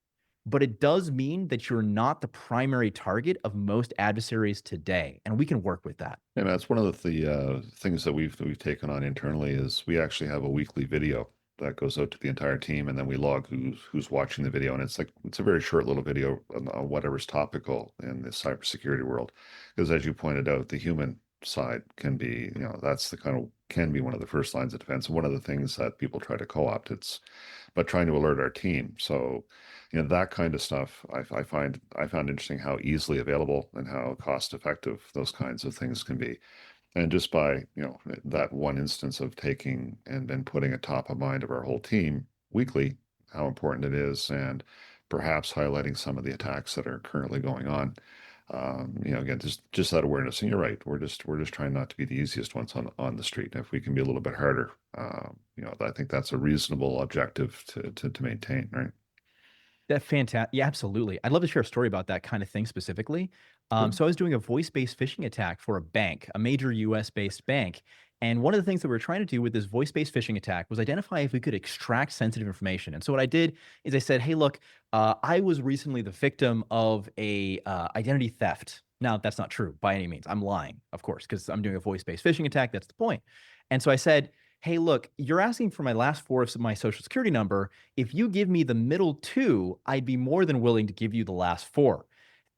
Speaker 1: but it does mean that you're not the primary target of most adversaries today. And we can work with that.
Speaker 2: And that's one of the things that we've taken on internally is we actually have a weekly video that goes out to the entire team, and then we log who's watching the video, and it's a very short little video on whatever's topical in the cybersecurity world, because as you pointed out, the human side can be, that's can be one of the first lines of defense, and one of the things that people try to co-opt. But trying to alert our team. So, that kind of stuff I found interesting how easily available and how cost effective those kinds of things can be. And just by, that one instance of taking and then putting it top of mind of our whole team weekly, how important it is, and perhaps highlighting some of the attacks that are currently going on. Again, just that awareness. And you're right, we're just trying not to be the easiest ones on the street. If we can be a little bit harder, I think that's a reasonable objective to maintain, right?
Speaker 1: That fantastic. Yeah, absolutely. I'd love to share a story about that kind of thing specifically. So I was doing a voice-based phishing attack for a bank, a major US-based bank. And one of the things that we were trying to do with this voice-based phishing attack was identify if we could extract sensitive information. And so what I did is I said, hey, look, I was recently the victim of a identity theft. Now, that's not true by any means. I'm lying, of course, because I'm doing a voice-based phishing attack. That's the point. And so I said, hey, look, you're asking for my last four of my social security number. If you give me the middle two, I'd be more than willing to give you the last four.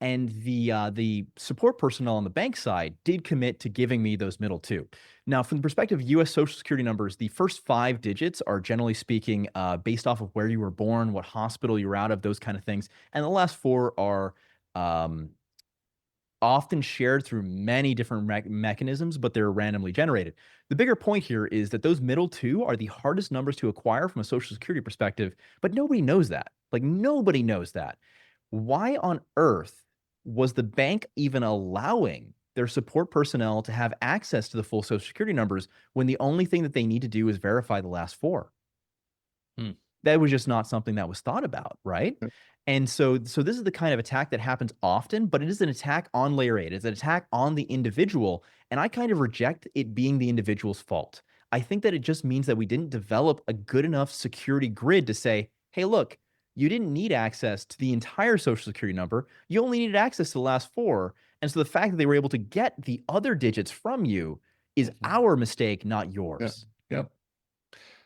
Speaker 1: And the support personnel on the bank side did commit to giving me those middle two. Now, from the perspective of U.S. social security numbers, the first 5 digits are generally speaking based off of where you were born, what hospital you were out of, those kind of things. And the last 4 are often shared through many different mechanisms, but they're randomly generated. The bigger point here is that those middle 2 are the hardest numbers to acquire from a social security perspective, but nobody knows that. Like, nobody knows that. Why on earth was the bank even allowing their support personnel to have access to the full social security numbers when the only thing that they need to do is verify the last 4? That was just not something that was thought about, right? And so this is the kind of attack that happens often, but it is an attack on layer 8. It's an attack on the individual, and I kind of reject it being the individual's fault. I think that it just means that we didn't develop a good enough security grid to say, hey, look, you didn't need access to the entire social security number. You only needed access to the last 4. And so the fact that they were able to get the other digits from you is our mistake, not yours.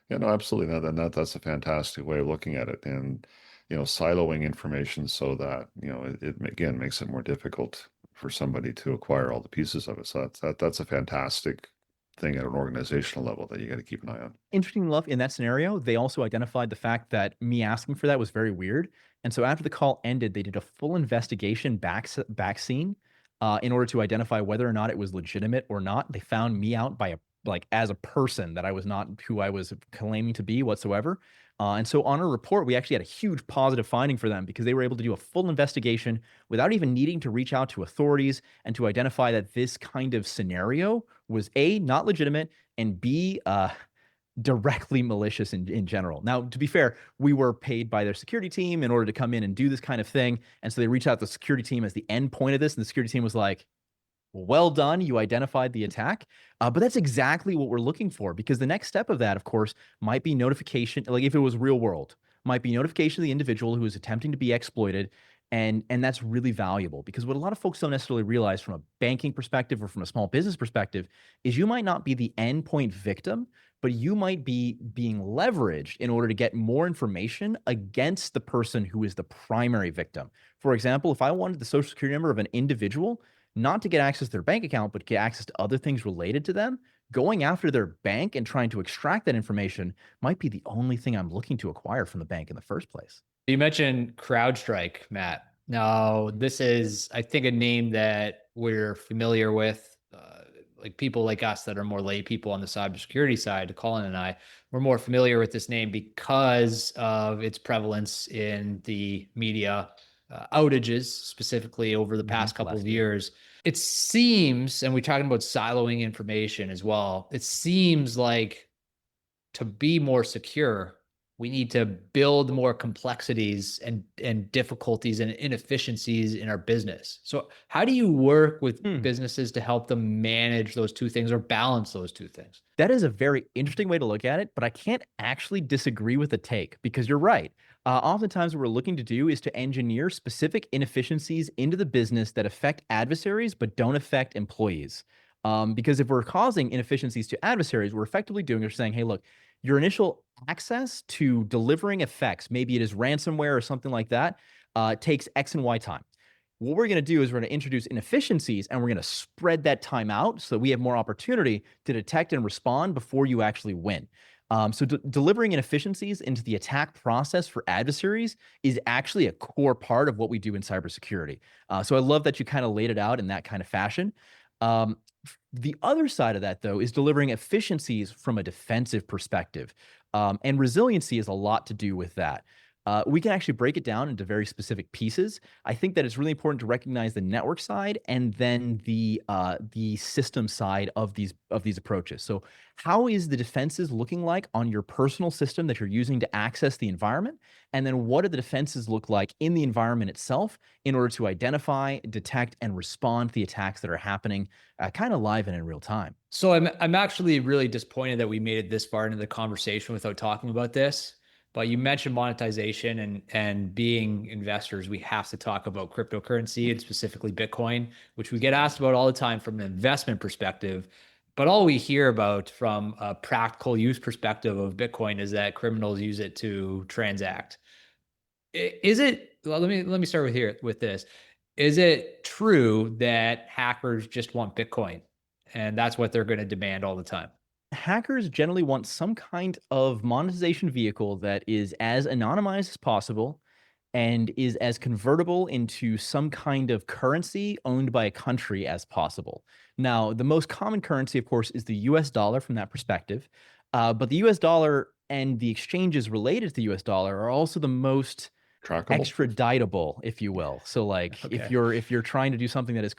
Speaker 2: Yeah, no, absolutely. That's a fantastic way of looking at it. And, siloing information so that, it again makes it more difficult for somebody to acquire all the pieces of it. So that's a fantastic thing at an organizational level that you got to keep an eye on.
Speaker 1: Interesting enough, in that scenario, they also identified the fact that me asking for that was very weird. And so after the call ended, they did a full investigation back scene in order to identify whether or not it was legitimate or not. They found me out by as a person that I was not who I was claiming to be whatsoever. And so on our report, we actually had a huge positive finding for them because they were able to do a full investigation without even needing to reach out to authorities and to identify that this kind of scenario was A, not legitimate, and B, directly malicious in general. Now, to be fair, we were paid by their security team in order to come in and do this kind of thing. And so they reached out to the security team as the end point of this. And the security team was like, well done, you identified the attack. But that's exactly what we're looking for, because the next step of that, of course, might be notification. Like if it was real world, might be notification of the individual who is attempting to be exploited. And that's really valuable, because what a lot of folks don't necessarily realize from a banking perspective or from a small business perspective is you might not be the endpoint victim, but you might be being leveraged in order to get more information against the person who is the primary victim. For example, if I wanted the social security number of an individual, not to get access to their bank account, but get access to other things related to them, going after their bank and trying to extract that information might be the only thing I'm looking to acquire from the bank in the first place.
Speaker 4: You mentioned CrowdStrike, Matt. Now, this is, I think, a name that we're familiar with. Like people like us that are more lay people on the cybersecurity side, Colin and I, we're more familiar with this name because of its prevalence in the media outages, specifically over the past couple of years. It seems, and we're talking about siloing information as well, it seems like to be more secure, we need to build more complexities and difficulties and inefficiencies in our business. So how do you work with businesses to help them manage those two things or balance those two things?
Speaker 1: That is a very interesting way to look at it, but I can't actually disagree with the take, because you're right. Oftentimes what we're looking to do is to engineer specific inefficiencies into the business that affect adversaries but don't affect employees. Because if we're causing inefficiencies to adversaries, we're effectively doing is saying, hey, look, your initial access to delivering effects, maybe it is ransomware or something like that, takes X and Y time. What we're going to do is we're going to introduce inefficiencies, and we're going to spread that time out so that we have more opportunity to detect and respond before you actually win. So delivering inefficiencies into the attack process for adversaries is actually a core part of what we do in cybersecurity. So I love that you kind of laid it out in that kind of fashion. The other side of that, though, is delivering efficiencies from a defensive perspective. And resiliency has a lot to do with that. We can actually break it down into very specific pieces. I think that it's really important to recognize the network side and then the system side of these approaches. So how is the defenses looking like on your personal system that you're using to access the environment? And then what do the defenses look like in the environment itself in order to identify, detect, and respond to the attacks that are happening kind of live and in real time?
Speaker 4: So I'm actually really disappointed that we made it this far into the conversation without talking about this. But you mentioned monetization, and being investors, we have to talk about cryptocurrency and specifically Bitcoin, which we get asked about all the time from an investment perspective. But all we hear about from a practical use perspective of Bitcoin is that criminals use it to transact. Is it, well, let me start with this. Is it true that hackers just want Bitcoin and that's what they're going to demand all the time?
Speaker 1: Hackers generally want some kind of monetization vehicle that is as anonymized as possible and is as convertible into some kind of currency owned by a country as possible. Now, the most common currency, of course, is the US dollar from that perspective. But the US dollar and the exchanges related to the US dollar are also the most
Speaker 2: trackable,
Speaker 1: extraditable, if you will. So like if you're trying to do something that is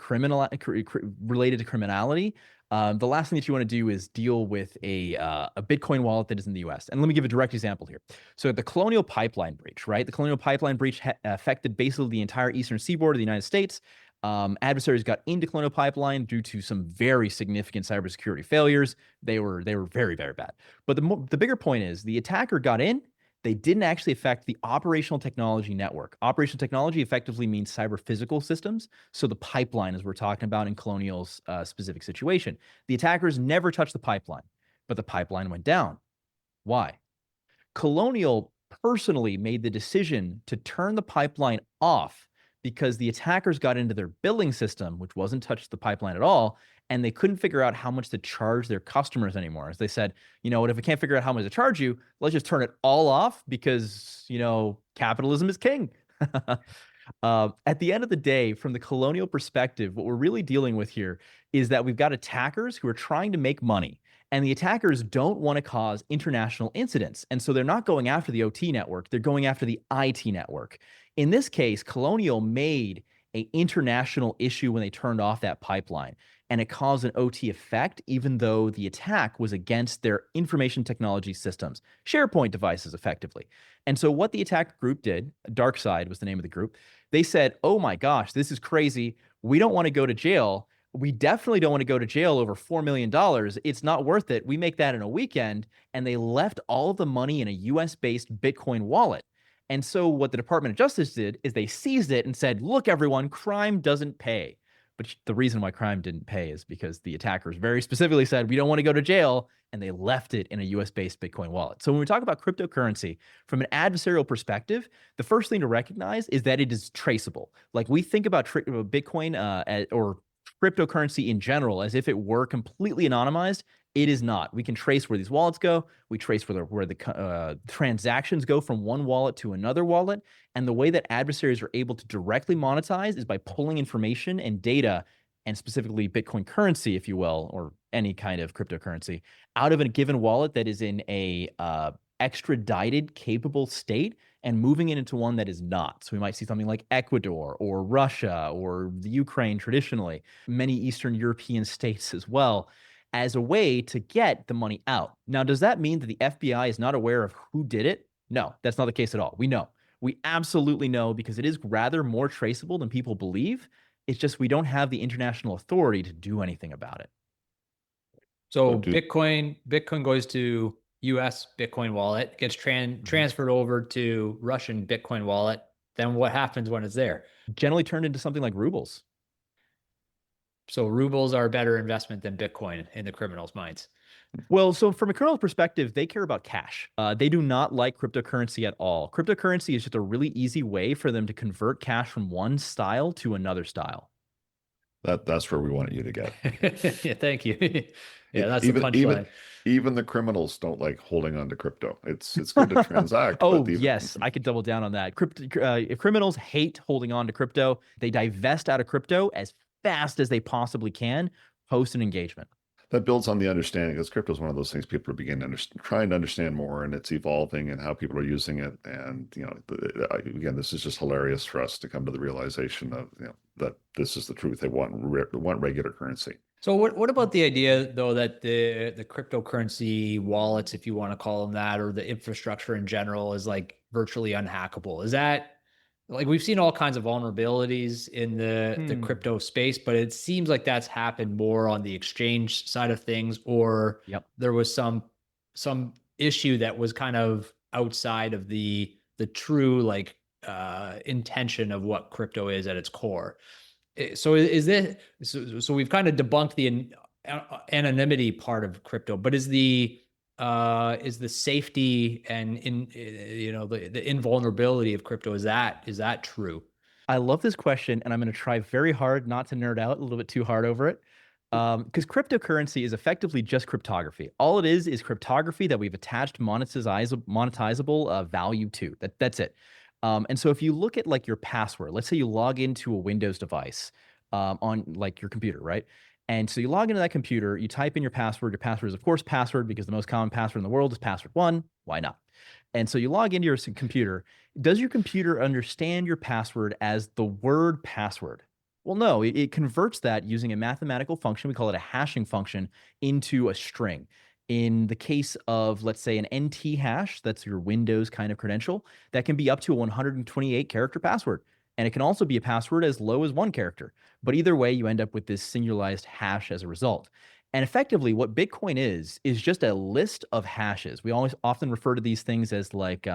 Speaker 1: related to criminality, the last thing that you want to do is deal with a Bitcoin wallet that is in the US. And let me give a direct example here. So the Colonial Pipeline breach, right? The Colonial Pipeline breach affected basically the entire eastern seaboard of the United States. Adversaries got into Colonial Pipeline due to some very significant cybersecurity failures. They were very, very bad. But the bigger point is the attacker got in. They didn't actually affect the operational technology network. Operational technology effectively means cyber physical systems. So the pipeline, as we're talking about in Colonial's specific situation, the attackers never touched the pipeline, but the pipeline went down. Why? Colonial personally made the decision to turn the pipeline off because the attackers got into their billing system, which wasn't touched the pipeline at all, and they couldn't figure out how much to charge their customers anymore. As they said, you know what, if we can't figure out how much to charge you, let's just turn it all off because, you know, capitalism is king. At the end of the day, from the colonial perspective, what we're really dealing with here is that we've got attackers who are trying to make money. And the attackers don't want to cause international incidents. And so they're not going after the OT network, they're going after the IT network. In this case, Colonial made an international issue when they turned off that pipeline. And it caused an OT effect, even though the attack was against their information technology systems, SharePoint devices, effectively. And so what the attack group did, DarkSide was the name of the group, they said, oh my gosh, this is crazy. We don't want to go to jail. We definitely don't want to go to jail over $4 million. It's not worth it. We make that in a weekend. And they left all of the money in a US-based Bitcoin wallet. And so what the Department of Justice did is they seized it and said, look, everyone, crime doesn't pay. But the reason why crime didn't pay is because the attackers very specifically said, we don't want to go to jail, and they left it in a US-based Bitcoin wallet. So when we talk about cryptocurrency, from an adversarial perspective, the first thing to recognize is that it is traceable. Like we think about Bitcoin or cryptocurrency in general as if it were completely anonymized. It is not. We can trace where these wallets go. We trace where the transactions go from one wallet to another wallet. And the way that adversaries are able to directly monetize is by pulling information and data, and specifically Bitcoin currency, if you will, or any kind of cryptocurrency, out of a given wallet that is in a extradited capable state and moving it into one that is not. So we might see something like Ecuador or Russia or the Ukraine traditionally, many Eastern European states as well, as a way to get the money out. Now, does that mean that the FBI is not aware of who did it? No, that's not the case at all. We know. We absolutely know, because it is rather more traceable than people believe. It's just we don't have the international authority to do anything about it.
Speaker 4: So Bitcoin goes to US Bitcoin wallet, gets transferred over to Russian Bitcoin wallet. Then what happens when it's there?
Speaker 1: Generally turned into something like rubles.
Speaker 4: So rubles are a better investment than Bitcoin in the criminals' minds.
Speaker 1: Well, so from a criminal perspective, they care about cash. They do not like cryptocurrency at all. Cryptocurrency is just a really easy way for them to convert cash from one style to another style.
Speaker 2: That's where we wanted you to get.
Speaker 4: Yeah, thank you. Yeah, that's the punchline.
Speaker 2: Even the criminals don't like holding on to crypto. It's good to transact.
Speaker 1: Yes, I could double down on that. If criminals hate holding on to crypto, they divest out of crypto as fast as they possibly can post an engagement.
Speaker 2: That builds on the understanding, because crypto is one of those things people are beginning to trying to understand more, and it's evolving and how people are using it. And again, this is just hilarious for us to come to the realization of that this is the truth. They want regular currency.
Speaker 4: So what about the idea, though, that the cryptocurrency wallets, if you want to call them that, or the infrastructure in general, is like virtually unhackable? Is that, like, we've seen all kinds of vulnerabilities in the crypto space, but it seems like that's happened more on the exchange side of things, or there was some issue that was kind of outside of the true intention of what crypto is at its core. So so we've kind of debunked the anonymity part of crypto, but is the safety and the invulnerability of crypto, is that true?
Speaker 1: I love this question, and I'm going to try very hard not to nerd out a little bit too hard over it, because cryptocurrency is effectively just cryptography. All it is cryptography that we've attached monetizable value to. That's it. And so if you look at like your password, let's say you log into a Windows device on like your computer, right? And so you log into that computer, you type in your password. Your password is, of course, password, because the most common password in the world is password1. Why not? And so you log into your computer. Does your computer understand your password as the word password? Well, no, it converts that using a mathematical function. We call it a hashing function into a string. In the case of, let's say, an NT hash, that's your Windows kind of credential, that can be up to a 128 character password. And it can also be a password as low as 1 character. But either way, you end up with this singularized hash as a result. And effectively, what Bitcoin is just a list of hashes. We often refer to these things as like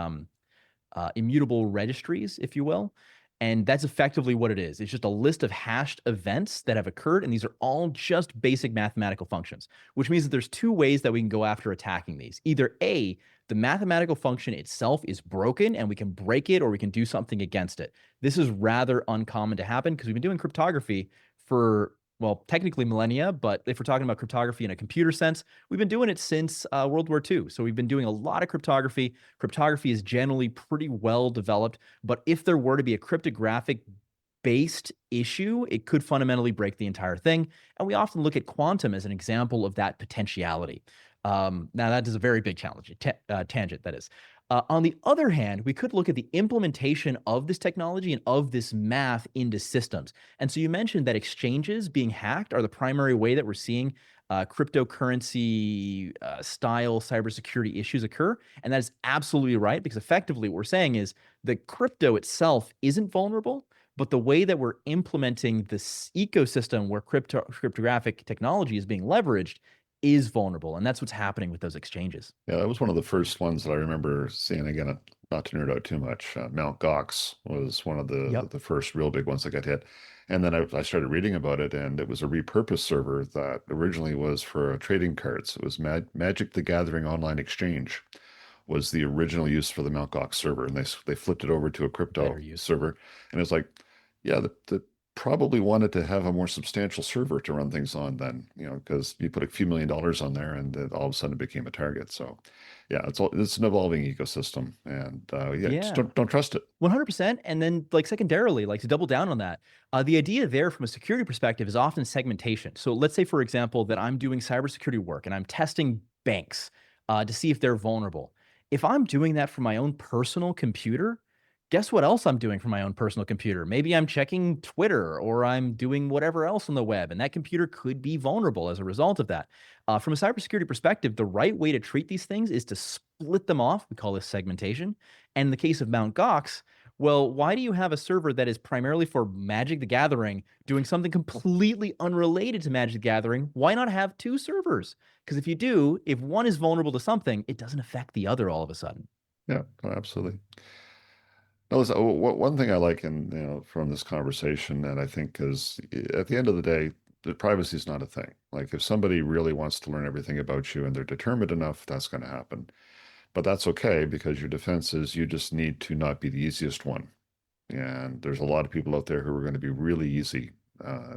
Speaker 1: immutable registries, if you will. And that's effectively what it is. It's just a list of hashed events that have occurred, and these are all just basic mathematical functions, which means that there's 2 ways that we can go after attacking these. Either A, the mathematical function itself is broken and we can break it, or we can do something against it. This is rather uncommon to happen because we've been doing cryptography for well, technically millennia, but if we're talking about cryptography in a computer sense, we've been doing it since World War II. So we've been doing a lot of cryptography. Cryptography is generally pretty well developed, but if there were to be a cryptographic based issue, it could fundamentally break the entire thing. And we often look at quantum as an example of that potentiality. Now, that is a very big challenge, tangent, that is. On the other hand, we could look at the implementation of this technology and of this math into systems. And so you mentioned that exchanges being hacked are the primary way that we're seeing cryptocurrency style cybersecurity issues occur. And that is absolutely right, because effectively what we're saying is the crypto itself isn't vulnerable, but the way that we're implementing this ecosystem where cryptographic technology is being leveraged is vulnerable. And that's what's happening with those exchanges.
Speaker 2: Yeah, that was one of the first ones that I remember seeing. Again, not to nerd out too much, Mt. Gox was one of the first real big ones that got hit. And then I started reading about it, and it was a repurposed server that originally was for trading cards. It was Magic the Gathering Online Exchange was the original use for the Mt. Gox server, and they flipped it over to a crypto server. And it's like, yeah, the probably wanted to have a more substantial server to run things on then, because you put a few $1 million on there, and it all of a sudden it became a target. So yeah, it's an evolving ecosystem, and just don't trust it.
Speaker 1: 100%. And then secondarily, to double down on that, the idea there from a security perspective is often segmentation. So let's say, for example, that I'm doing cybersecurity work and I'm testing banks to see if they're vulnerable. If I'm doing that from my own personal computer, guess what else I'm doing from my own personal computer? Maybe I'm checking Twitter, or I'm doing whatever else on the web, and that computer could be vulnerable as a result of that. From a cybersecurity perspective, the right way to treat these things is to split them off. We call this segmentation. And in the case of Mt. Gox, well, why do you have a server that is primarily for Magic the Gathering doing something completely unrelated to Magic the Gathering? Why not have two servers? Because if you do, if one is vulnerable to something, it doesn't affect the other all of a sudden.
Speaker 2: Yeah, absolutely. No, one thing I like from this conversation, and I think is at the end of the day, the privacy is not a thing. Like, if somebody really wants to learn everything about you and they're determined enough, that's going to happen. But that's okay, because your defense is you just need to not be the easiest one. And there's a lot of people out there who are going to be really easy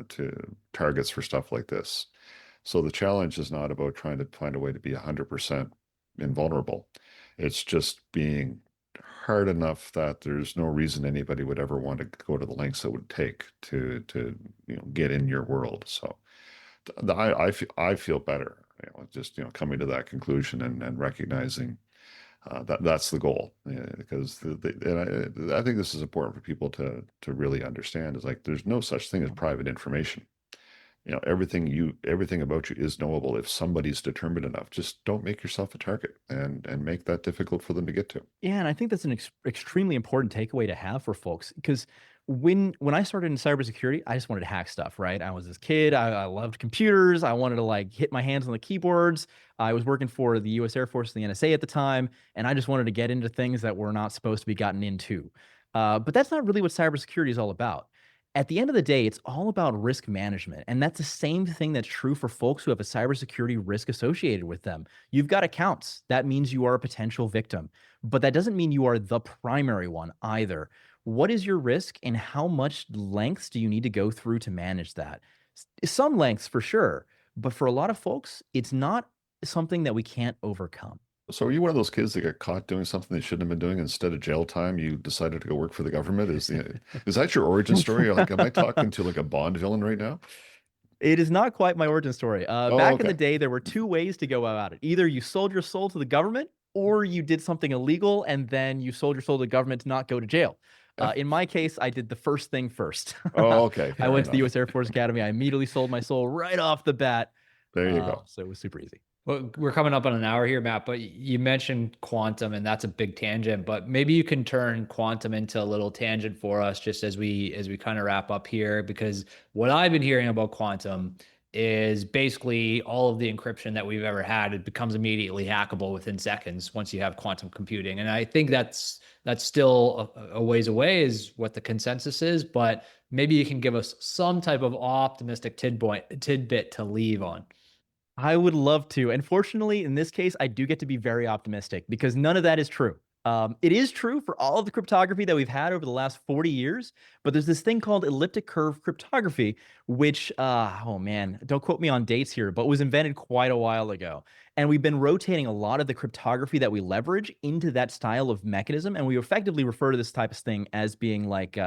Speaker 2: to targets for stuff like this. So the challenge is not about trying to find a way to be 100% invulnerable. It's just being hard enough that there's no reason anybody would ever want to go to the lengths it would take to get in your world. So I feel better, just coming to that conclusion and recognizing that's the goal, because I think this is important for people to really understand, is like, there's no such thing as private information. Everything about you is knowable if somebody's determined enough. Just don't make yourself a target and make that difficult for them to get to.
Speaker 1: Yeah, and I think that's an extremely important takeaway to have for folks, because when I started in cybersecurity, I just wanted to hack stuff, right? I was this kid. I loved computers. I wanted to hit my hands on the keyboards. I was working for the U.S. Air Force and the NSA at the time, and I just wanted to get into things that were not supposed to be gotten into. But that's not really what cybersecurity is all about. At the end of the day, it's all about risk management. And that's the same thing that's true for folks who have a cybersecurity risk associated with them. You've got accounts. That means you are a potential victim. But that doesn't mean you are the primary one either. What is your risk, and how much lengths do you need to go through to manage that? Some lengths for sure. But for a lot of folks, it's not something that we can't overcome.
Speaker 2: So are you one of those kids that got caught doing something they shouldn't have been doing? Instead of jail time, you decided to go work for the government? Is that your origin story? Am I talking to a Bond villain right now?
Speaker 1: It is not quite my origin story. Back in the day, there were two ways to go about it. Either you sold your soul to the government, or you did something illegal and then you sold your soul to the government to not go to jail. In my case, I did the first thing first.
Speaker 2: Oh, okay.
Speaker 1: I went to the U.S. Air Force Academy. I immediately sold my soul right off the bat.
Speaker 2: There you go.
Speaker 1: So it was super easy.
Speaker 4: Well, we're coming up on an hour here, Matt, but you mentioned quantum, and that's a big tangent, but maybe you can turn quantum into a little tangent for us just as we kind of wrap up here, because what I've been hearing about quantum is basically all of the encryption that we've ever had, it becomes immediately hackable within seconds once you have quantum computing. And I think that's still a ways away is what the consensus is, but maybe you can give us some type of optimistic tidbit to leave on.
Speaker 1: I would love to. And fortunately, in this case, I do get to be very optimistic, because none of that is true. It is true for all of the cryptography that we've had over the last 40 years, but there's this thing called elliptic curve cryptography, which, oh man, don't quote me on dates here, but was invented quite a while ago. And we've been rotating a lot of the cryptography that we leverage into that style of mechanism. And we effectively refer to this type of thing as being like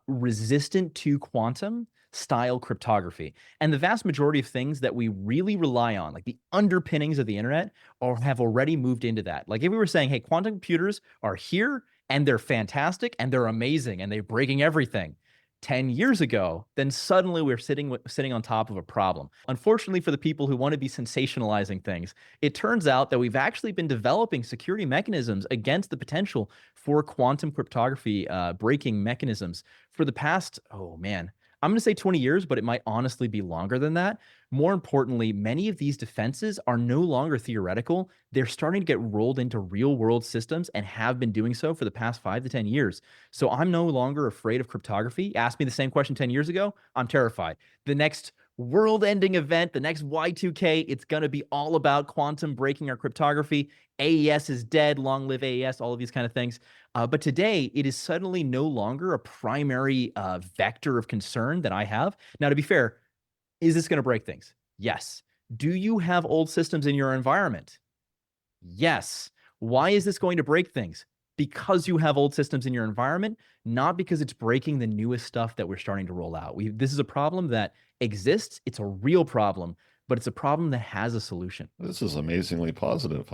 Speaker 1: resistant to quantum style cryptography. And the vast majority of things that we really rely on, like the underpinnings of the internet, or have already moved into that. Like if we were saying, hey, quantum computers are here and they're fantastic and they're amazing and they're breaking everything 10 years ago, then suddenly we're sitting on top of a problem. Unfortunately for the people who want to be sensationalizing things, it turns out that we've actually been developing security mechanisms against the potential for quantum cryptography breaking mechanisms for the past, oh man, I'm going to say 20 years, but it might honestly be longer than that. More importantly, many of these defenses are no longer theoretical. They're starting to get rolled into real world systems and have been doing so for the past 5 to 10 years. So I'm no longer afraid of cryptography. Ask me the same question 10 years ago, I'm terrified. The next world-ending event, the next Y2K, it's going to be all about quantum breaking our cryptography. AES is dead, long live AES, all of these kind of things. But today, it is suddenly no longer a primary vector of concern that I have. Now, to be fair, is this going to break things? Yes. Do you have old systems in your environment? Yes. Why is this going to break things? Because you have old systems in your environment, not because it's breaking the newest stuff that we're starting to roll out. This is a problem that exists. It's a real problem, but it's a problem that has a solution.
Speaker 2: This is amazingly positive.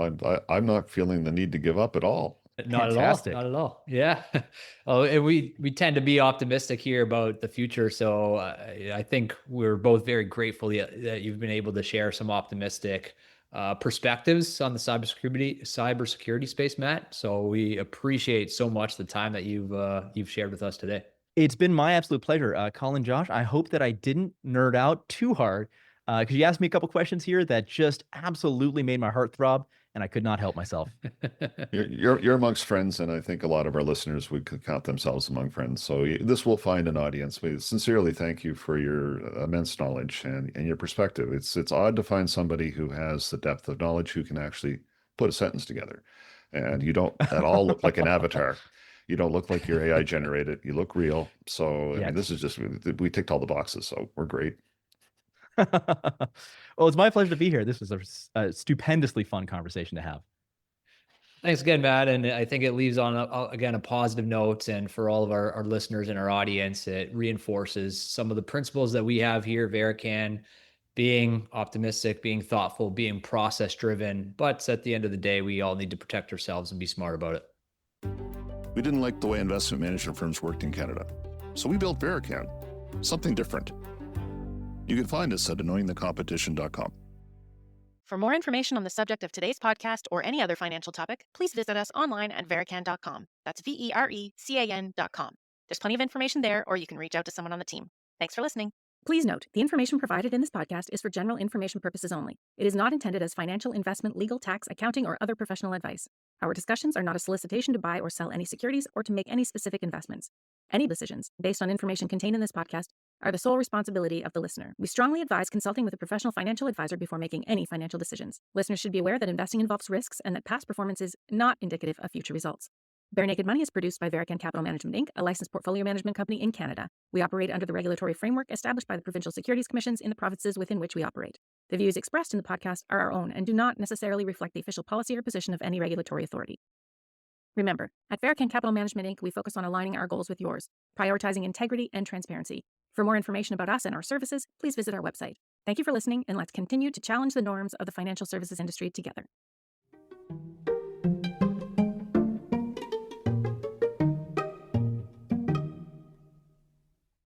Speaker 2: I'm not feeling the need to give up at all.
Speaker 4: Not Fantastic. At all. Not at all. Yeah. Oh, and we tend to be optimistic here about the future. So I think we're both very grateful that you've been able to share some optimistic perspectives on the cybersecurity space, Matt. So we appreciate so much the time that you've shared with us today.
Speaker 1: It's been my absolute pleasure, Colin, Josh. I hope that I didn't nerd out too hard because you asked me a couple questions here that just absolutely made my heart throb, and I could not help myself.
Speaker 2: You're amongst friends, and I think a lot of our listeners would count themselves among friends. So this will find an audience. We sincerely thank you for your immense knowledge and your perspective. It's odd to find somebody who has the depth of knowledge who can actually put a sentence together, and you don't at all look like an avatar. You don't look like you're AI generated. You look real. So I mean, this is just, we ticked all the boxes. So we're great.
Speaker 1: Well, it's my pleasure to be here. This was a stupendously fun conversation to have.
Speaker 4: Thanks again, Matt. And I think it leaves on, again, a positive note. And for all of our listeners and our audience, it reinforces some of the principles that we have here, Verecan, being optimistic, being thoughtful, being process-driven. But at the end of the day, we all need to protect ourselves and be smart about it.
Speaker 2: We didn't like the way investment management firms worked in Canada. So we built Verecan, something different. You can find us at annoyingthecompetition.com.
Speaker 3: For more information on the subject of today's podcast or any other financial topic, please visit us online at verecan.com. That's Verecan.com. There's plenty of information there, or you can reach out to someone on the team. Thanks for listening. Please note, the information provided in this podcast is for general information purposes only. It is not intended as financial, investment, legal, tax, accounting, or other professional advice. Our discussions are not a solicitation to buy or sell any securities or to make any specific investments. Any decisions, based on information contained in this podcast, are the sole responsibility of the listener. We strongly advise consulting with a professional financial advisor before making any financial decisions. Listeners should be aware that investing involves risks and that past performance is not indicative of future results. Barenaked Money is produced by Verecan Capital Management, Inc., a licensed portfolio management company in Canada. We operate under the regulatory framework established by the provincial securities commissions in the provinces within which we operate. The views expressed in the podcast are our own and do not necessarily reflect the official policy or position of any regulatory authority. Remember, at Verecan Capital Management, Inc., we focus on aligning our goals with yours, prioritizing integrity and transparency. For more information about us and our services, please visit our website. Thank you for listening, and let's continue to challenge the norms of the financial services industry together.